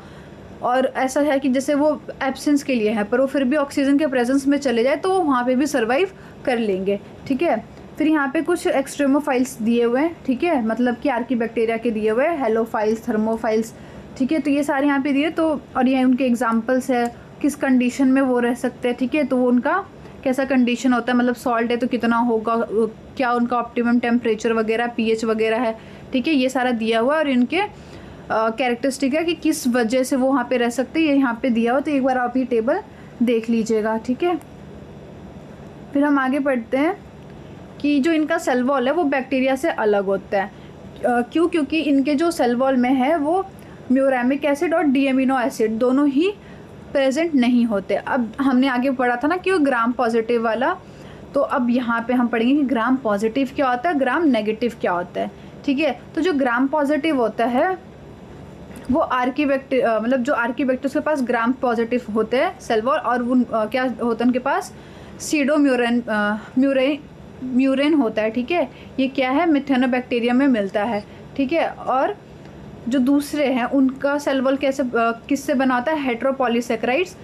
और ऐसा है कि जैसे वो एब्सेंस के लिए है पर वो फिर भी ऑक्सीजन के प्रेजेंस में चले जाए, तो वो वहाँ पे भी सर्वाइव कर लेंगे, ठीक है। फिर यहाँ पे कुछ एक्सट्रीमोफाइल्स दिए हुए हैं, ठीक है, मतलब कि आर्की बैक्टीरिया के दिए हुए हैं, हेलोफाइल्स, थर्मोफाइल्स, ठीक है। तो ये सारे यहाँ पे दिए, तो और ये उनके एग्जाम्पल्स है, किस कंडीशन में वो रह सकते हैं, ठीक है। तो वो उनका कैसा कंडीशन होता है, मतलब सॉल्ट है तो कितना होगा, क्या उनका ऑप्टिमम टेम्परेचर वगैरह, पीएच वगैरह है, ठीक है, ये सारा दिया हुआ है। और इनके कैरेक्टरिस्टिक है कि किस वजह से वो वहाँ पे रह सकते हैं, ये यहाँ पे दिया हो, तो एक बार आप ये टेबल देख लीजिएगा, ठीक है। फिर हम आगे पढ़ते हैं कि जो इनका सेल वॉल है वो बैक्टीरिया से अलग होता है। क्यों? क्योंकि इनके जो सेल वॉल में है वो म्यूरेमिक एसिड और डीएमिनो एसिड दोनों ही प्रेजेंट नहीं होते। अब हमने आगे पढ़ा था ना कि वो ग्राम पॉजिटिव वाला, तो अब यहाँ पे हम पढ़ेंगे कि ग्राम पॉजिटिव क्या होता है, ग्राम नेगेटिव क्या होता है, ठीक है। तो जो ग्राम पॉजिटिव होता है वो आर्की बैक्टीरिया, मतलब जो आर्की बैक्टीरिया के पास ग्राम पॉजिटिव होते हैं सेल वॉल, और उन क्या होता है उनके पास सीडो म्यूरेन होता है, ठीक है। ये क्या है, मिथेनोबैक्टीरिया में मिलता है, ठीक है। और जो दूसरे हैं उनका सेल वॉल कैसे किससे बना होता है, हेट्रोपॉलीसेकेराइड्स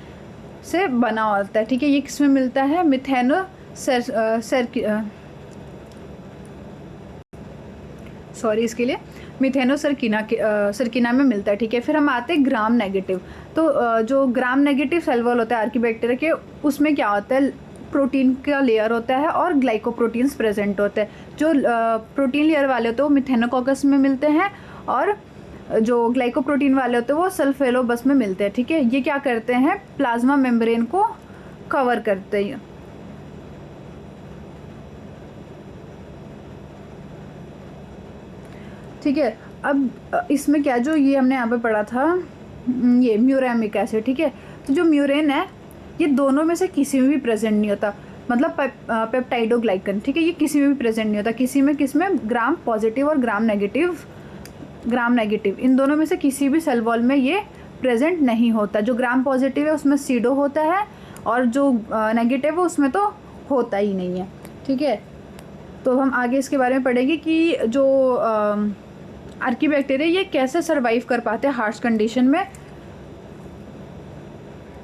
से बना होता है, ठीक है। ये किस में मिलता है, सरकीना में मिलता है, ठीक है। फिर हम आते हैं ग्राम नेगेटिव। तो जो ग्राम नेगेटिव सेल वॉल होता है आर्की बैक्टीरिया के, उसमें क्या होता है, प्रोटीन का लेयर होता है और ग्लाइकोप्रोटीन्स प्रेजेंट होते हैं। जो प्रोटीन लेयर वाले होते हैं वो मिथेनोकॉकस में मिलते हैं, और जो ग्लाइकोप्रोटीन वाले होते हैं वो सल्फेलोबस में मिलते हैं, ठीक है। ये क्या करते हैं, प्लाज्मा मेम्ब्रेन को कवर करते हैं। ठीक है। अब इसमें क्या, जो ये हमने यहाँ पे पढ़ा था, ये म्यूरेमिक एसिड, ठीक है। तो जो म्यूरेन है ये दोनों में से किसी में भी प्रेजेंट नहीं होता। मतलब पेप्टाइडोग्लाइकन, ठीक है। ये किसी में भी प्रेजेंट नहीं होता, किसमें ग्राम पॉजिटिव और ग्राम नेगेटिव इन दोनों में से किसी भी सेल वॉल में ये प्रेजेंट नहीं होता। जो ग्राम पॉजिटिव है उसमें सीडो होता है और जो नेगेटिव है उसमें तो होता ही नहीं है, ठीक है। तो हम आगे इसके बारे में पढ़ेंगे कि जो आर्कीबैक्टीरिया ये कैसे सर्वाइव कर पाते हैं हार्श कंडीशन में।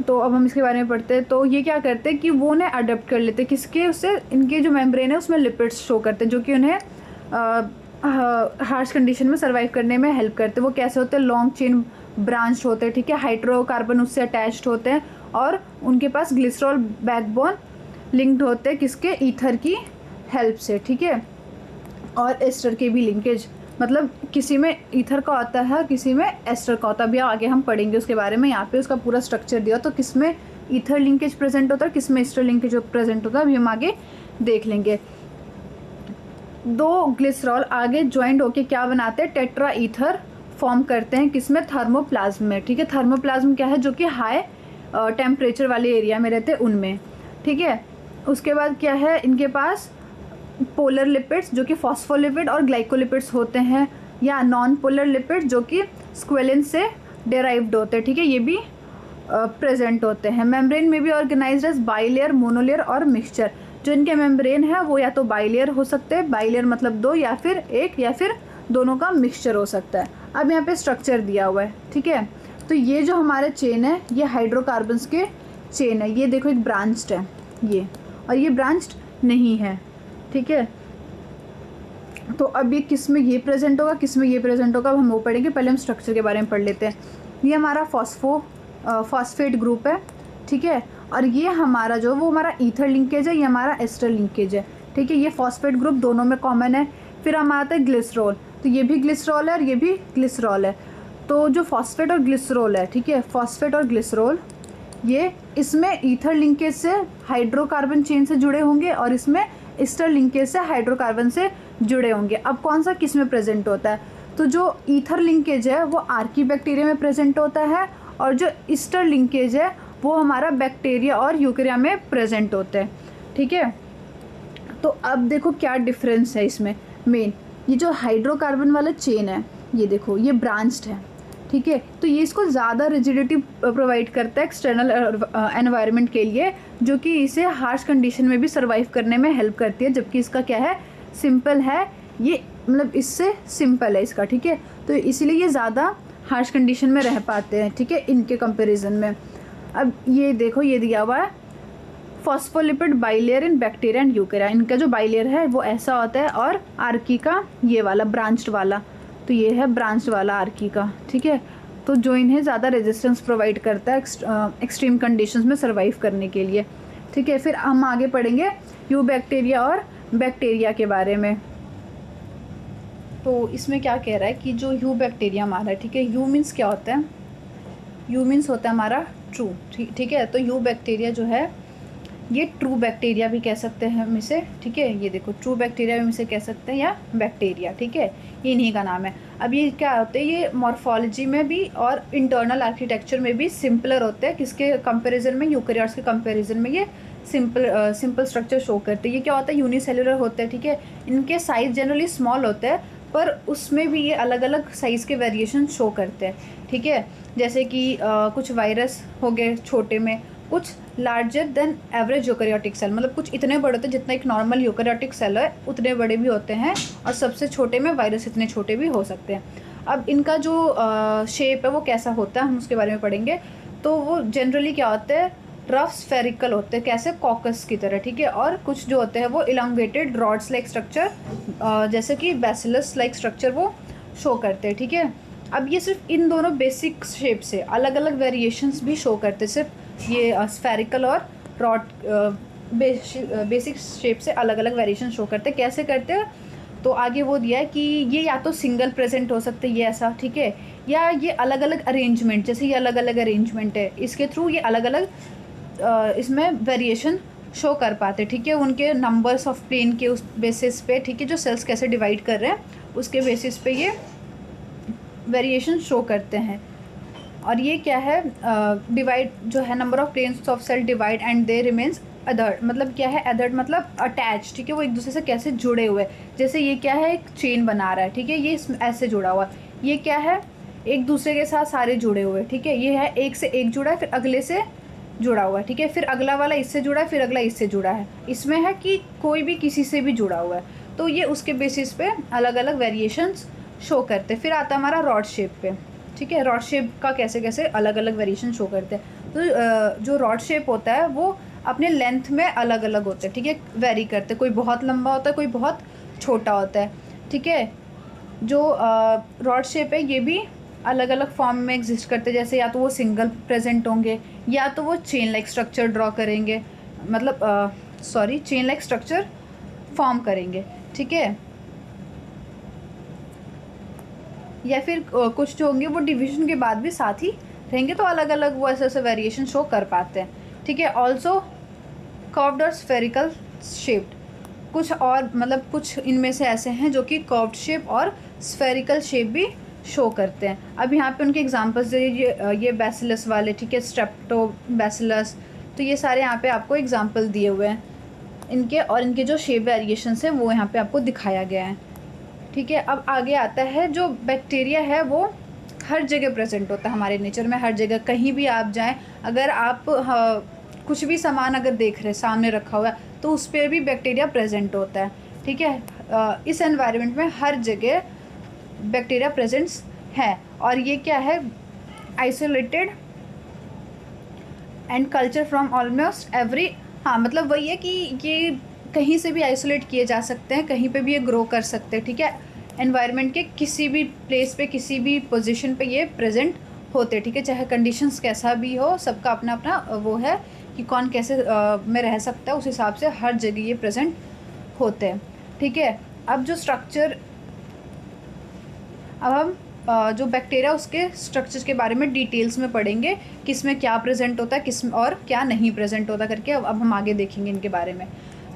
तो अब हम इसके बारे में पढ़ते हैं। तो ये क्या करते हैं कि वो उन्हें अडेप्ट कर लेते हैं, किसके उससे, इनके जो मेम्ब्रेन है उसमें लिपिड्स शो करते हैं जो कि उन्हें हार्श कंडीशन में सर्वाइव करने में हेल्प करते हैं। वो कैसे होते हैं, लॉन्ग चेन ब्रांच होते हैं, ठीक है। हाइड्रोकार्बन उससे अटैच्ड होते हैं और उनके पास ग्लिसरॉल बैकबोन लिंक्ड होते हैं किसके, ईथर की हेल्प से, ठीक है। और एस्टर के भी लिंकेज, मतलब किसी में ईथर का होता है किसी में एस्टर का होता है। अभी आगे हम पढ़ेंगे उसके बारे में, यहाँ पे उसका पूरा स्ट्रक्चर दिया तो किस में ईथर लिंकेज प्रेजेंट होता है, किस में एस्टर लिंकेज प्रेजेंट होता है, अभी हम आगे देख लेंगे। दो ग्लिसरॉल आगे ज्वाइंट होके क्या बनाते हैं, टेट्रा ईथर फॉर्म करते हैं, किसमें, थर्मोप्लाज्म में, ठीक है। थर्मोप्लाज्म क्या है, जो कि हाई टेम्परेचर वाले एरिया में रहते हैं उनमें, ठीक है। उसके बाद क्या है, इनके पास पोलर लिपिड्स जो कि फॉस्फोलिपिड और ग्लाइकोलिपिड्स होते हैं, या नॉन पोलर लिपिड्स जो कि स्क्वेलिन से डेराइव्ड होते हैं, ठीक है। ये भी प्रेजेंट होते हैं। मेम्ब्रेन में भी ऑर्गेनाइज्ड एज बाइलेयर, मोनोलेयर और मिक्सचर। जो इनके मेम्ब्रेन है वो या तो बाइलेयर हो सकते हैं, बाइलेयर मतलब दो, या फिर एक, या फिर दोनों का मिक्सचर हो सकता है। अब यहाँ पे स्ट्रक्चर दिया हुआ है, ठीक है। तो ये जो हमारे चेन है ये हाइड्रोकार्बन्स के चेन है। ये देखो एक ब्रांच्ड है ये, और ये ब्रांच्ड नहीं है, ठीक है। तो अब ये किस में ये प्रेजेंट होगा, किस में ये प्रेजेंट होगा, अब हम वो पढ़ेंगे। पहले हम स्ट्रक्चर के बारे में पढ़ लेते हैं। ये हमारा फॉस्फेट ग्रुप है, ठीक है। और ये हमारा जो वो हमारा ईथर लिंकेज है, ये हमारा एस्टर लिंकेज है, ठीक है। ये फॉस्फेट ग्रुप दोनों में कॉमन है। फिर हम आता है ग्लिसरॉल, तो ये भी ग्लिसरॉल है और ये भी ग्लिसरॉल है। तो जो फॉस्फेट और ग्लिसरॉल है, ठीक है, फॉस्फेट और ग्लिसरॉल ये इसमें ईथर लिंकेज से हाइड्रोकार्बन चेन से जुड़े होंगे और इसमें एस्टर लिंकेज से हाइड्रोकार्बन से जुड़े होंगे। अब कौन सा किस में प्रेजेंट होता है, तो जो ईथर लिंकेज है वो आर्कीबैक्टीरिया में प्रेजेंट होता है और जो एस्टर लिंकेज है वो हमारा बैक्टीरिया और यूकेरिया में प्रेजेंट होते हैं, ठीक है। तो अब देखो क्या डिफरेंस है इसमें मेन। ये जो हाइड्रोकार्बन वाला चेन है ये देखो ये ब्रांच्ड है, ठीक है। तो ये इसको ज़्यादा रिजिडिटी प्रोवाइड करता है एक्सटर्नल एनवायरनमेंट के लिए, जो कि इसे हार्श कंडीशन में भी सर्वाइव करने में हेल्प करती है। जबकि इसका क्या है, सिंपल है ये, मतलब इससे सिंपल है इसका, ठीक है। तो इसीलिए ये ज़्यादा हार्श कंडीशन में रह पाते हैं, ठीक है, इनके कंपेरिजन में। अब ये देखो ये दिया हुआ है phospholipid bilayer in bacteria and Eukarya. इनका जो बाइलेयर है वो ऐसा होता है और आर्की का ये वाला ब्रांच्ड वाला, तो ये है ब्रांच्ड वाला आर्की का, ठीक है। तो जो इन्हें ज़्यादा रेजिस्टेंस प्रोवाइड करता है एक्सट्रीम कंडीशंस में सर्वाइव करने के लिए, ठीक है। फिर हम आगे पढ़ेंगे यू बैक्टीरिया और बैक्टीरिया के बारे में। तो इसमें क्या कह रहा है कि जो यू बैक्टीरिया हमारा है, ठीक है, यू मीन्स क्या होता है, यू मीन्स होता है हमारा ट्रू, ठीक है। तो यू बैक्टीरिया जो है ये ट्रू बैक्टीरिया भी कह सकते हैं हम इसे, ठीक है। ये देखो ट्रू बैक्टीरिया भी हम इसे कह सकते हैं या बैक्टीरिया, ठीक है, ये इन्हीं का नाम है। अब ये क्या होते हैं, ये मॉर्फोलॉजी में भी और इंटरनल आर्किटेक्चर में भी सिंपलर होते हैं। किसके कंपैरिजन में, यूकेरियोट्स के कंपैरिजन में ये सिंपल स्ट्रक्चर शो करते हैं। ये क्या होता है, यूनिसेलुलर होते हैं, ठीक है। इनके साइज जनरली स्मॉल होते हैं पर उसमें भी ये अलग अलग साइज़ के वेरिएशन शो करते हैं, ठीक है। जैसे कि कुछ वायरस हो गए छोटे में, कुछ larger than average eukaryotic cell, मतलब कुछ इतने बड़े होते हैं जितना एक नॉर्मल यूकेरियोटिक सेल है उतने बड़े भी होते हैं, और सबसे छोटे में वायरस इतने छोटे भी हो सकते हैं। अब इनका जो शेप है वो कैसा होता है हम उसके बारे में पढ़ेंगे। तो वो जनरली क्या होते हैं, रफ स्फेरिकल होते हैं, कैसे कॉकस की तरह, ठीक है। और कुछ जो होते हैं वो इलांगेटेड रॉड्स लाइक स्ट्रक्चर, जैसे कि बैसिलस लाइक स्ट्रक्चर वो शो करते हैं, ठीक है। अब ये सिर्फ इन दोनों बेसिक शेप से अलग अलग वेरिएशंस भी शो करते हैं, सिर्फ ये स्फेरिकल और रॉड बेसिक शेप से अलग अलग वेरिएशन शो करते हैं। कैसे करते हैं, तो आगे वो दिया है कि ये या तो सिंगल प्रेजेंट हो सकते हैं ये ऐसा, ठीक है, या ये अलग अलग अरेंजमेंट, जैसे ये अलग अलग अरेंजमेंट है इसके थ्रू ये अलग अलग इसमें वेरिएशन शो कर पाते, ठीक है। उनके नंबर्स ऑफ प्लेन के उस बेसिस पे, ठीक है, जो सेल्स कैसे डिवाइड कर रहे हैं उसके बेसिस पे ये वेरिएशन शो करते हैं। और ये क्या है, डिवाइड जो है number of planes of cell divide and they remains other मतलब क्या है, अदर मतलब अटैच, ठीक है, वो एक दूसरे से कैसे जुड़े हुए। जैसे ये क्या है, एक चेन बना रहा है, ठीक है, ये ऐसे जुड़ा हुआ। ये क्या है, एक दूसरे के साथ सारे जुड़े हुए, ठीक है। ये है एक से एक जुड़ा है, फिर अगले से जुड़ा हुआ है, ठीक है, फिर अगला वाला इससे जुड़ा है, फिर अगला इससे जुड़ा है। इसमें है कि कोई भी किसी से भी जुड़ा हुआ है, तो ये उसके बेसिस पे अलग अलग वेरिएशंस शो करते हैं। फिर आता है हमारा रॉड शेप पे, ठीक है। रॉड शेप का कैसे कैसे अलग अलग वेरिएशन शो करते हैं। तो जो रॉड शेप होता है वो अपने लेंथ में अलग अलग होते हैं, ठीक है, वेरी करते हैं। कोई बहुत लंबा होता है, कोई बहुत छोटा होता है, ठीक है। जो रॉड शेप है ये भी अलग अलग फॉर्म में एग्जिस्ट करते हैं। जैसे या तो वो सिंगल प्रेजेंट होंगे, या तो वो चेन लाइक स्ट्रक्चर ड्रॉ करेंगे, मतलब चेन लाइक स्ट्रक्चर फॉर्म करेंगे, ठीक है। या फिर कुछ जो होंगे वो डिवीजन के बाद भी साथ ही रहेंगे, तो अलग अलग वो ऐसे ऐसे वेरिएशन शो कर पाते हैं, ठीक है। ऑल्सो कर्व्ड और स्फेरिकल शेप्ड, कुछ और मतलब कुछ इनमें से ऐसे हैं जो कि कर्व्ड शेप और स्फेरिकल शेप भी शो करते हैं। अब यहाँ पे उनके एग्जांपल्स ये बैसिलस वाले, ठीक है, स्ट्रेप्टोबैसिलस, तो ये सारे यहाँ पे आपको एग्जांपल दिए हुए हैं इनके, और इनके जो शेप वेरिएशंस हैं वो यहाँ पे आपको दिखाया गया है, ठीक है। अब आगे आता है जो बैक्टीरिया है वो हर जगह प्रेजेंट होता है हमारे नेचर में, हर जगह कहीं भी आप जाएं, अगर आप कुछ भी सामान अगर देख रहे हैं सामने रखा हुआ है तो उस पर भी बैक्टीरिया प्रेजेंट होता है, ठीक है। इस एनवायरनमेंट में हर जगह बैक्टीरिया प्रेजेंट्स है। और ये क्या है, isolated and culture from almost every, हाँ मतलब वही है कि ये कहीं से भी आइसोलेट किए जा सकते हैं, कहीं पे भी ये ग्रो कर सकते हैं, ठीक है। एनवायरनमेंट के किसी भी प्लेस पे, किसी भी पोजीशन पे ये प्रेजेंट होते हैं, ठीक है। चाहे कंडीशंस कैसा भी हो, सबका अपना अपना वो है कि कौन कैसे में रह सकता है, उस हिसाब से हर जगह ये प्रेजेंट होते हैं, ठीक है। अब जो स्ट्रक्चर, अब हम जो बैक्टीरिया उसके स्ट्रक्चर्स के बारे में डिटेल्स में पढ़ेंगे, किस में क्या प्रेजेंट होता है, किस में और क्या नहीं प्रेजेंट होता करके। अब हम आगे देखेंगे इनके बारे में।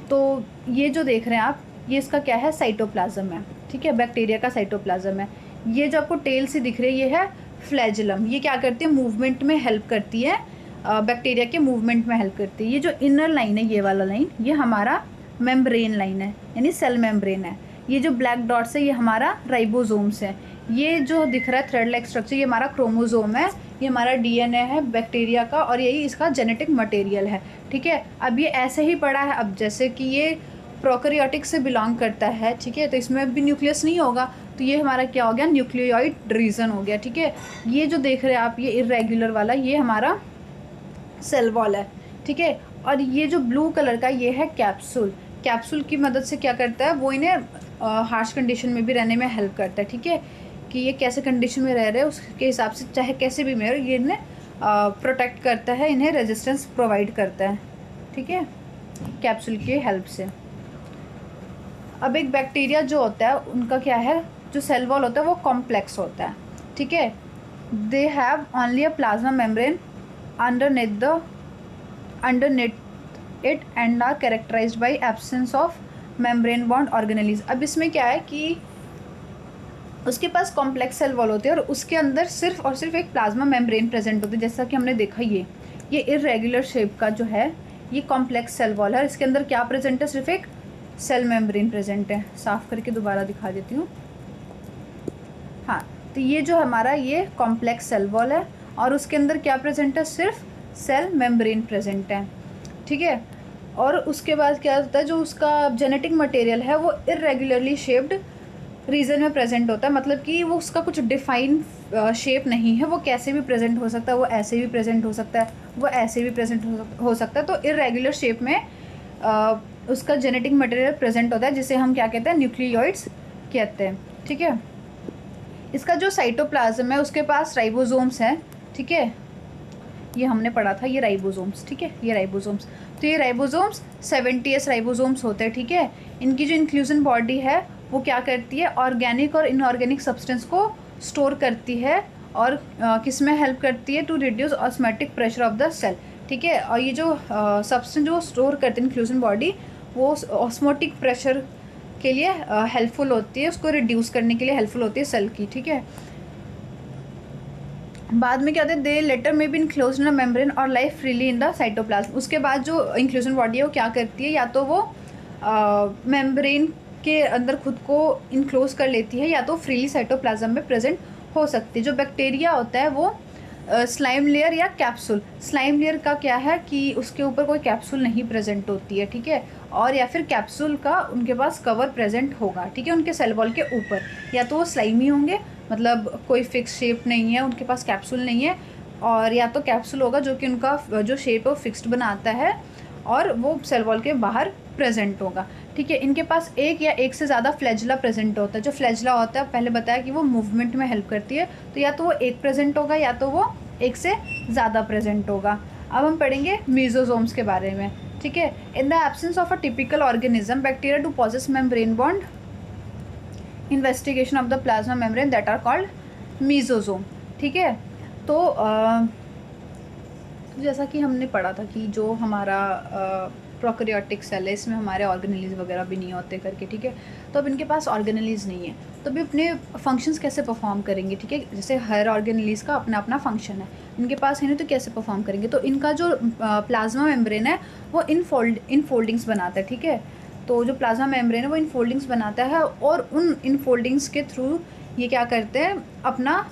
तो ये जो देख रहे हैं आप, ये इसका क्या है, साइटोप्लाज्म है, ठीक है, बैक्टीरिया का साइटोप्लाज्म है। ये जो आपको टेल से दिख रही है ये है फ्लैजेलम। ये क्या करती है, मूवमेंट में हेल्प करती है, बैक्टीरिया के मूवमेंट में हेल्प करती है। ये जो इनर लाइन है, ये वाला लाइन, ये हमारा मेम्ब्रेन लाइन है, यानी सेल मेम्ब्रेन है। ये जो ब्लैक डॉट्स है ये हमारा राइबोसोम्स है। ये जो दिख रहा है थ्रेड लाइक स्ट्रक्चर, ये हमारा क्रोमोसोम है, ये हमारा डीएनए है बैक्टीरिया का, और यही इसका जेनेटिक मटेरियल है, ठीक है। अब ये ऐसे ही पड़ा है, अब जैसे कि ये प्रोकैरियोटिक से बिलोंग करता है, ठीक है, तो इसमें भी न्यूक्लियस नहीं होगा, तो ये हमारा क्या हो गया, न्यूक्लियोइड रीजन हो गया, ठीक है। ये जो देख रहे हैं आप, ये इर्रेगुलर वाला, ये हमारा सेल वॉल है, ठीक है। और ये जो ब्लू कलर का ये है कैप्सूल। कैप्सूल की मदद से क्या करता है, वो इन्हें हार्श कंडीशन में भी रहने में हेल्प करता है, ठीक है, कि ये कैसे कंडीशन में रह रहे हैं उसके हिसाब से, चाहे कैसे भी में, ये इन्हें प्रोटेक्ट करता है, इन्हें रेजिस्टेंस प्रोवाइड करता है, ठीक है, कैप्सूल की हेल्प से। अब एक बैक्टीरिया जो होता है उनका क्या है, जो सेल वॉल होता है वो कॉम्प्लेक्स होता है, ठीक है। They have only a plasma membrane underneath it and are characterized by absence of membrane bond organelles। अब इसमें क्या है कि उसके पास कॉम्प्लेक्स सेल वॉल होते हैं और उसके अंदर सिर्फ और सिर्फ एक प्लाज्मा मेम्ब्रेन प्रेजेंट होती है, जैसा कि हमने देखा। ये इर्रेगुलर शेप का जो है ये कॉम्प्लेक्स सेल वॉल है, और इसके अंदर क्या प्रेजेंट है, सिर्फ एक सेल मेम्ब्रेन प्रेजेंट है। साफ करके दोबारा दिखा देती हूँ। हाँ, तो ये जो हमारा ये कॉम्प्लेक्स सेल वॉल है, और उसके अंदर क्या प्रेजेंट है, सिर्फ सेल मेम्ब्रेन प्रेजेंट है, ठीक है। और उसके बाद क्या होता है, जो उसका जेनेटिक मटेरियल है वो इर्रेगुलरली शेप्ड रीजन में प्रेजेंट होता है, मतलब कि वो उसका कुछ डिफाइन शेप नहीं है, वो कैसे भी प्रेजेंट हो सकता है, वो ऐसे भी प्रेजेंट हो सकता है, वो ऐसे भी प्रेजेंट हो सकता है। तो इर्रेगुलर शेप में उसका जेनेटिक मटेरियल प्रेजेंट होता है, जिसे हम क्या कहते हैं, न्यूक्लियोइड्स कहते हैं, ठीक है। इसका जो साइटोप्लाज्म है उसके पास राइबोसोम्स हैं, ठीक है, ये हमने पढ़ा था, ये राइबोसोम्स, ठीक है, ये राइबोसोम्स। तो ये राइबोसोम्स 70s राइबोसोम्स होते हैं, ठीक है। इनकी जो इंक्लूजन बॉडी है वो क्या करती है, ऑर्गेनिक और इनऑर्गेनिक सब्सटेंस को स्टोर करती है, और किस में हेल्प करती है, to reduce osmotic pressure of the cell, ठीक है। और ये जो सब्सटेंस जो स्टोर करते हैं इंक्लूजन बॉडी, वो ऑस्मोटिक प्रेशर के लिए हेल्पफुल होती है, उसको रिड्यूस करने के लिए हेल्पफुल होती है सेल की, ठीक है। बाद में क्या होता है, they later may be enclose in a membrane और life freely in the cytoplasm. उसके बाद जो इंक्लूजन बॉडी है वो क्या करती है, या तो वो मेम्ब्रेन के अंदर खुद को इनक्लोज कर लेती है, या तो फ्रीली साइटोप्लाज्म में प्रेजेंट हो सकती है। जो बैक्टीरिया होता है वो स्लाइम लेयर या कैप्सूल, स्लाइम लेयर का क्या है कि उसके ऊपर कोई कैप्सूल नहीं प्रेजेंट होती है, ठीक है, और या फिर कैप्सूल का उनके पास कवर प्रेजेंट होगा, ठीक है, उनके सेल वॉल के ऊपर, या तो वो स्लाइमी होंगे, मतलब कोई फिक्स शेप नहीं है, उनके पास कैप्सूल नहीं है, और या तो कैप्सूल होगा जो कि उनका जो शेप है वो फिक्स्ड बनाता है और वो सेल वॉल के बाहर प्रेजेंट होगा, ठीक है। इनके पास एक या एक से ज़्यादा फ्लैजिला प्रेजेंट होता है। जो फ्लैजिला होता है पहले बताया कि वो मूवमेंट में हेल्प करती है, तो या तो वो एक प्रेजेंट होगा या तो वो एक से ज़्यादा प्रेजेंट होगा। अब हम पढ़ेंगे मीजोजोम्स के बारे में, ठीक है। In the absence of a typical organism bacteria do possess membrane bound investigation of the plasma membrane that are called mesosome, ठीक है। तो जैसा कि हमने पढ़ा था कि जो हमारा प्रोकैरियोटिक सेल है इसमें हमारे ऑर्गेनेलीज वगैरह भी नहीं होते करके, ठीक है। तो अब इनके पास ऑर्गेनेलीज नहीं है तो भी अपने फंक्शंस कैसे परफॉर्म करेंगे, ठीक है। जैसे हर ऑर्गेनेलीज का अपना अपना फंक्शन है, इनके पास है नहीं तो कैसे परफॉर्म करेंगे। तो इनका जो प्लाज्मा मेम्ब्रेन है वो इन फोल्डिंग्स बनाता है, ठीक है। तो जो प्लाज्मा मेम्ब्रेन है वो इन फोल्डिंग्स बनाता है और उन इन फोल्डिंग्स के थ्रू ये क्या करते हैं, अपना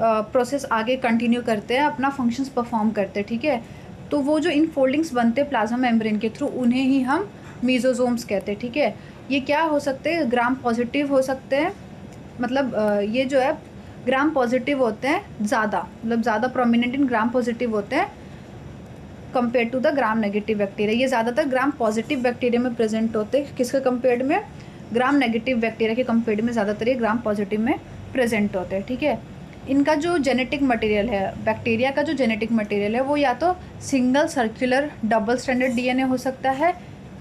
प्रोसेस आगे कंटिन्यू करते हैं, अपना फंक्शंस परफॉर्म करते हैं, ठीक है। तो वो जो इन फोल्डिंग्स बनते हैं प्लाज्मा मेम्ब्रेन के थ्रू उन्हें ही हम मीजोजोम्स कहते हैं, ठीक है। ये क्या हो सकते हैं, ग्राम पॉजिटिव हो सकते हैं, मतलब ये जो है ग्राम पॉजिटिव होते हैं ज़्यादा, मतलब ज़्यादा प्रोमिनेंट इन ग्राम पॉजिटिव होते हैं compare to the gram negative bacteria. ये ज़्यादातर ग्राम पॉजिटिव बैक्टीरिया में प्रेजेंट होते हैं, किसके कंपेयर्ड में, ग्राम नेगेटिव बैक्टीरिया के कंपेयर्ड में ज़्यादातर ये ग्राम पॉजिटिव में प्रेजेंट होते हैं, ठीक है। इनका जो जेनेटिक मटेरियल है, बैक्टीरिया का जो जेनेटिक मटेरियल है वो या तो single circular double stranded DNA हो सकता है,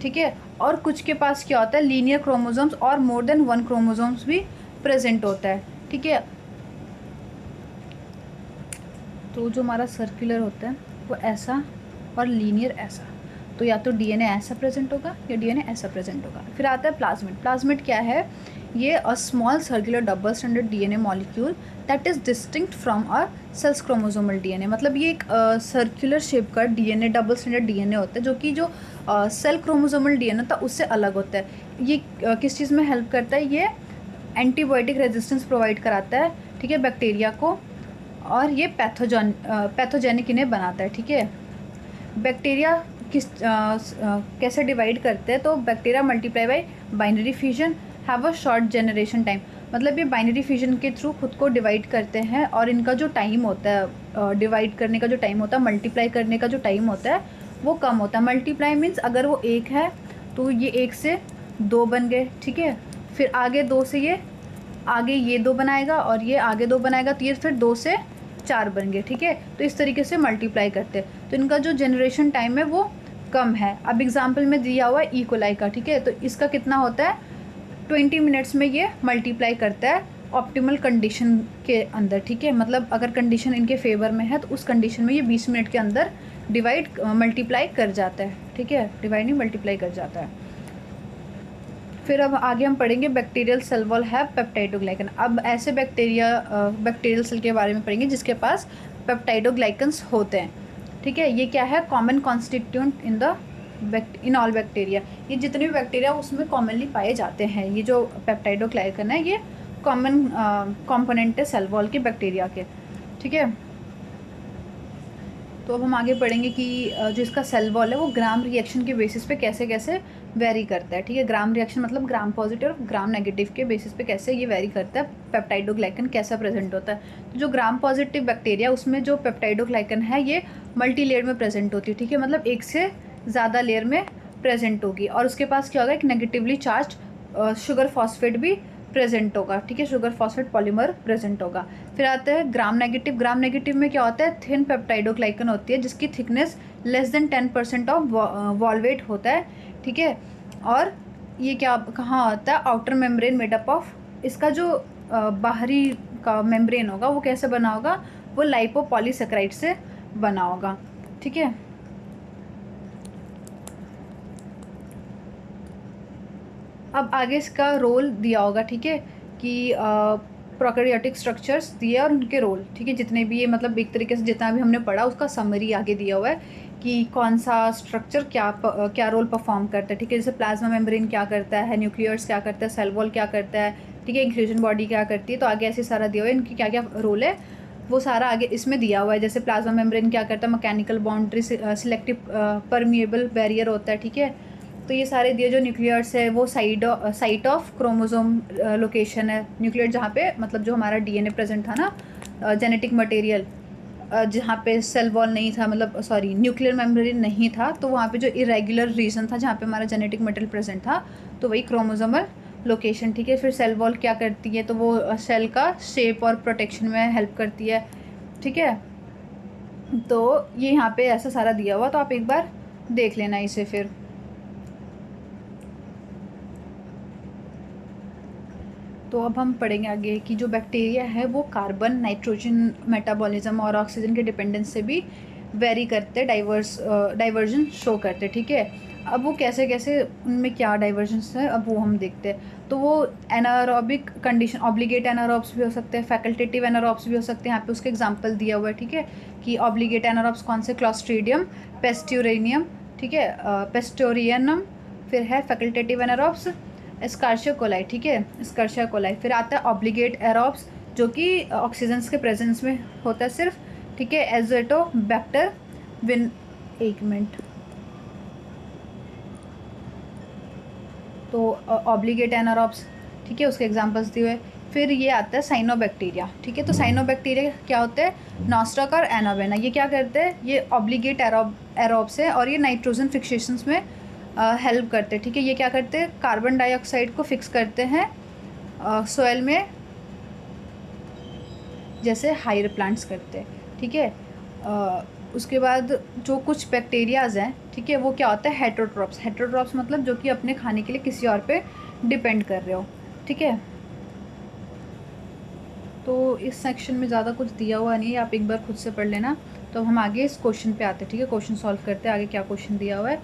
ठीक है, और कुछ के पास क्या होता है लीनियर क्रोमोसोम्स और मोर देन वन क्रोमोसोम्स भी प्रेजेंट होता है, ठीक है। तो जो हमारा सर्कुलर होता है वो ऐसा और लीनियर ऐसा, तो या तो डीएनए ऐसा प्रेजेंट होगा या डीएनए ऐसा प्रेजेंट होगा। फिर आता है प्लाज्मिड। प्लाज्मिड क्या है, ये a small circular double stranded DNA molecule that is distinct from a cell's chromosomal DNA. मतलब ये एक सर्कुलर शेप का डीएनए, डबल स्ट्रैंडेड डीएनए होता है जो कि जो सेल क्रोमोसोमल डीएनए होता है उससे अलग होता है। ये किस चीज़ में हेल्प करता है, ये एंटीबायोटिक रेजिस्टेंस प्रोवाइड कराता है, ठीक है, बैक्टीरिया को, और ये पैथोजेनिक इन्हें बनाता है, ठीक है। बैक्टीरिया कैसे डिवाइड करते हैं, तो bacteria multiply by binary fusion, have a short generation time. मतलब ये बाइनरी फ्यूजन के थ्रू खुद को डिवाइड करते हैं और इनका जो टाइम होता है डिवाइड करने का जो टाइम होता है, मल्टीप्लाई करने का जो टाइम होता है वो कम होता है। मल्टीप्लाई मीन्स अगर वो एक है तो ये एक से दो बन गए, ठीक है, फिर आगे दो से ये आगे ये दो बनाएगा और ये आगे दो बनाएगा तो ये फिर दो से चार बन गए, ठीक है। तो इस तरीके से मल्टीप्लाई करते हैं, तो इनका जो जनरेशन टाइम है वो कम है। अब एग्जाम्पल में दिया हुआ है ई कोलाई का, ठीक है, तो इसका कितना होता है 20 मिनट्स में ये मल्टीप्लाई करता है ऑप्टिमल कंडीशन के अंदर, ठीक है। मतलब अगर कंडीशन इनके फेवर में है तो उस कंडीशन में ये 20 मिनट के अंदर डिवाइड मल्टीप्लाई कर जाता है, ठीक है, डिवाइड नहीं मल्टीप्लाई कर जाता है। फिर अब आगे हम पढ़ेंगे bacterial cell wall have peptidoglycan. अब ऐसे बैक्टीरियल सेल के बारे में पढ़ेंगे जिसके पास पेप्टाइडोग्लाइकन्स होते हैं, ठीक है। ये क्या है, common constituent in all bacteria. ये जितने भी बैक्टीरिया उसमें कॉमनली पाए जाते हैं। ये जो पेप्टाइडोग्लाइकन है ये कॉमन कॉम्पोनेंट है सेल वॉल के बैक्टीरिया के, ठीक है। तो अब हम आगे पढ़ेंगे कि जो इसका सेल वॉल है वो ग्राम रिएक्शन के बेसिस पे कैसे कैसे वेरी करता है, ठीक है। ग्राम रिएक्शन मतलब ग्राम पॉजिटिव और ग्राम नेगेटिव के बेसिस पे कैसे ये वेरी करता है, पेप्टाइडोग्लाइकन कैसा प्रेजेंट होता है। तो जो ग्राम पॉजिटिव बैक्टीरिया उसमें जो पेप्टाइडोग्लाइकन है ये मल्टी लेयर में प्रेजेंट होती है, ठीक है, मतलब एक से ज़्यादा लेयर में प्रेजेंट होगी। और उसके पास क्या होगा, एक नेगेटिवली चार्ज शुगर फॉस्फेट भी प्रेजेंट होगा, ठीक है, शुगर फॉस्फेट पॉलीमर प्रेजेंट होगा। फिर आता है ग्राम नेगेटिव। ग्राम नेगेटिव में क्या होता है, थिन पेप्टाइडोग्लाइकन होती है जिसकी thickness less than 10% of valvate होता है, ठीक है। और ये क्या कहाँ होता है, आउटर मेम्ब्रेन मेडअप ऑफ, इसका जो बाहरी का मेम्ब्रेन होगा वो कैसे बना होगा, वो लाइपोपॉलीसेकेराइड से बना होगा, ठीक है। अब आगे इसका रोल दिया होगा, ठीक है, कि प्रोकैरियोटिक स्ट्रक्चर्स दिए और उनके रोल, ठीक है, जितने भी ये मतलब एक तरीके से जितना भी हमने पढ़ा उसका समरी आगे दिया हुआ है कि कौन सा स्ट्रक्चर क्या रोल परफॉर्म करता है, ठीक है। जैसे प्लाज्मा मेम्ब्रेन क्या करता है, न्यूक्लियर्स क्या करता है, सेल वॉल क्या करता है, ठीक है, इंक्लूजन बॉडी क्या करती है, तो आगे ऐसे सारा दिया हुआ है इनकी क्या क्या रोल है, वो सारा आगे इसमें दिया हुआ है। जैसे प्लाज्मा मेम्ब्रेन क्या करता है, mechanical boundary selective permeable barrier होता है, ठीक है। तो ये सारे दिए, जो न्यूक्लियर्स है वो साइट ऑफ क्रोमोसोम लोकेशन है, न्यूक्लियर जहाँ पे मतलब जो हमारा डीएनए प्रेजेंट था ना, जेनेटिक मटेरियल जहाँ पे सेल वॉल नहीं था, मतलब सॉरी न्यूक्लियर मेम्ब्रेन नहीं था, तो वहाँ पे जो इरेगुलर रीजन था जहाँ पे हमारा जेनेटिक मटेरियल प्रेजेंट था, तो वही क्रोमोसोमल लोकेशन, ठीक है। फिर सेल वॉल क्या करती है, तो वो सेल का शेप और प्रोटेक्शन में हेल्प करती है, ठीक है। तो ये यहाँ पे ऐसा सारा दिया हुआ, तो आप एक बार देख लेना इसे। फिर तो अब हम पढ़ेंगे आगे कि जो बैक्टीरिया है वो कार्बन नाइट्रोजन मेटाबॉलिज्म और ऑक्सीजन के डिपेंडेंस से भी वेरी करते, डाइवर्जन शो करते, ठीक है। अब वो कैसे कैसे उनमें क्या डाइवर्जेंस है, अब वो हम देखते हैं। तो वो एनारोबिक कंडीशन, ऑब्लिगेट एनारोब्स भी हो सकते हैं, फैकल्टेटिव एनारोब्स भी हो सकते हैं। यहाँ पे उसके एग्जांपल दिया हुआ है, ठीक है, कि ऑब्लिगेट एनारोब्स कौन से, क्लॉस्ट्रीडियम पेस्ट्यूरेनियम, ठीक है, पेस्टोरियनम। फिर है फैकल्टेटिव एनारोब्स एस्कार्शिया कोलाई, ठीक है, एस्कार्शिया कोलाई। फिर आता है ऑब्लिगेट एरोब्स जो कि ऑक्सीजन के प्रेजेंस में होता है सिर्फ, ठीक है, एजोटोबैक्टर विन, एक मिनट, तो ऑब्लिगेट एनारोब्स, ठीक है, उसके एग्जांपल्स दिए हुए। फिर ये आता है साइनोबैक्टीरिया, ठीक है। तो साइनोबैक्टीरिया क्या होते हैं, नॉस्ट्रक और एनाबेना, ये क्या करते हैं, ये ऑब्लिगेट एरोब्स है और ये नाइट्रोजन फिक्सेशंस में हेल्प करते हैं, ठीक है। ये क्या करते हैं, कार्बन डाइऑक्साइड को फिक्स करते हैं सोयल में, जैसे हायर प्लांट्स करते हैं, ठीक है। उसके बाद जो कुछ बैक्टीरियाज हैं, ठीक है, वो क्या होता है, हेटरोट्रॉप्स। हेटरोट्रॉप्स मतलब जो कि अपने खाने के लिए किसी और पे डिपेंड कर रहे हो, ठीक है। तो इस सेक्शन में ज़्यादा कुछ दिया हुआ नहीं है, आप एक बार खुद से पढ़ लेना। तो हम आगे इस क्वेश्चन पे आते हैं, ठीक है, क्वेश्चन सॉल्व करते हैं। आगे क्या क्वेश्चन दिया हुआ है,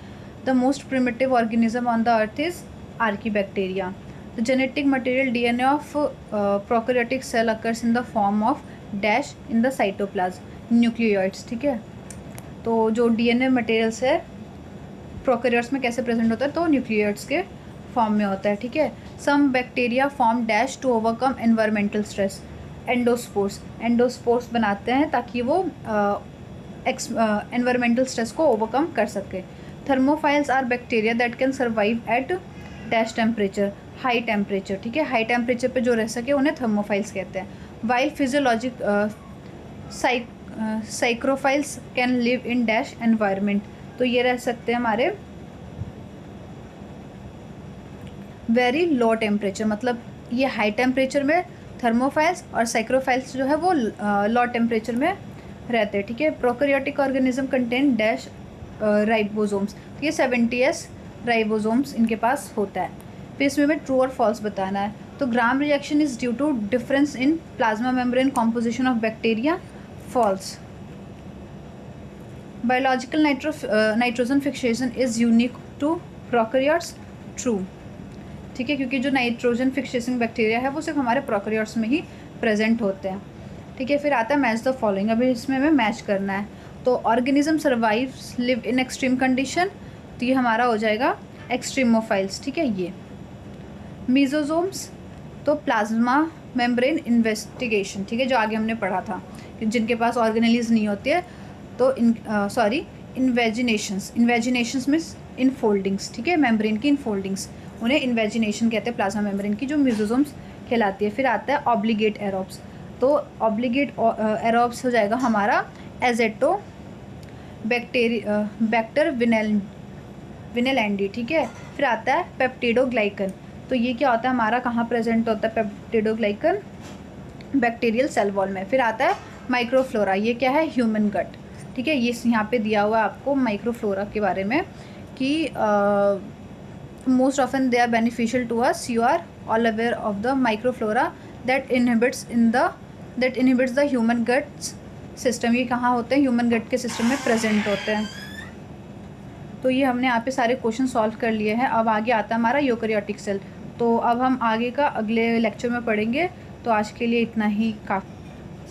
the most primitive organism on the earth is archaebacteria. The genetic material DNA of prokaryotic cell occurs in the form of dash in the cytoplasm nucleoids, ठीक है। तो जो डीएनए मटेरियल्स है प्रोकैरियोट्स में कैसे प्रेजेंट होता है, तो न्यूक्लियोइड्स के फॉर्म में होता है, ठीक है। Some bacteria form dash to overcome environmental stress, endospores, endospores बनाते हैं ताकि वो एनवायरमेंटल स्ट्रेस को ओवरकम कर सके। Thermophiles are bacteria that can survive at dash temperature, high temperature, ठीक है, हाई टेम्परेचर पे जो रह सके उन्हें थर्मोफाइल्स कहते हैं। While physiologic साइक्रोफाइल्स can live in dash environment, तो ये रह सकते हैं हमारे वेरी लो टेम्परेचर, मतलब ये हाई टेम्परेचर में थर्मोफाइल्स और साइक्रोफाइल्स जो है वो लो टेम्परेचर में रहते हैं, ठीक है। Prokaryotic organism contain dash ribosomes, तो ये 70s राइबोसोम्स इनके पास होता है। फिर इसमें हमें ट्रू और फॉल्स बताना है। तो Gram reaction is due to difference in plasma membrane composition of bacteria, false. Biological nitrogen fixation is unique to prokaryotes, true, ठीक है, क्योंकि जो नाइट्रोजन फिक्सेशन बैक्टीरिया है वो सिर्फ हमारे प्रोकैरियोट्स में ही प्रेजेंट होते हैं, ठीक है। फिर आता है मैच द फॉलोइंग, अभी इसमें हमें मैच करना है। तो organism survives live in extreme condition, तो ये हमारा हो जाएगा एक्सट्रीमोफाइल्स, ठीक है। ये मीजोजोम्स, तो प्लाज्मा मेम्ब्रेन इन्वेस्टिगेशन, ठीक है, जो आगे हमने पढ़ा था कि जिनके पास ऑर्गेनेलीज नहीं होती है, तो इन्वेजिनेशंस मीन्स इनफोल्डिंग्स, ठीक है, मेम्ब्रेन की इनफोल्डिंग्स, उन्हें इन्वेजिनेशन कहते हैं प्लाज्मा मेम्ब्रेन की, जो म्यूजोसोम्स कहलाती है। फिर आता है ऑब्लिगेट एरोब्स, तो ऑब्लिगेट एरोब्स हो जाएगा हमारा एजेटो बैक्टर विनेलैंडी, ठीक है। फिर आता है पेप्टिडोग्लाइकन, तो ये क्या होता है हमारा, कहाँ प्रेजेंट होता है पेप्टिडोग्लाइकन, बैक्टीरियल सेल वॉल में। फिर आता है माइक्रोफ्लोरा, ये क्या है, ह्यूमन गट, ठीक है। ये यहाँ पे दिया हुआ है आपको माइक्रोफ्लोरा के बारे में कि most often they are beneficial to us, you are all aware of the microflora that inhibits the human gut system, ये कहाँ होते हैं, ह्यूमन गट के सिस्टम में प्रेजेंट होते हैं। तो ये हमने यहाँ पे सारे क्वेश्चन सॉल्व कर लिए हैं। अब आगे आता है हमारा यूकैरियोटिक सेल, तो अब हम आगे का अगले लेक्चर में पढ़ेंगे तो आज के लिए इतना ही काफ़ी।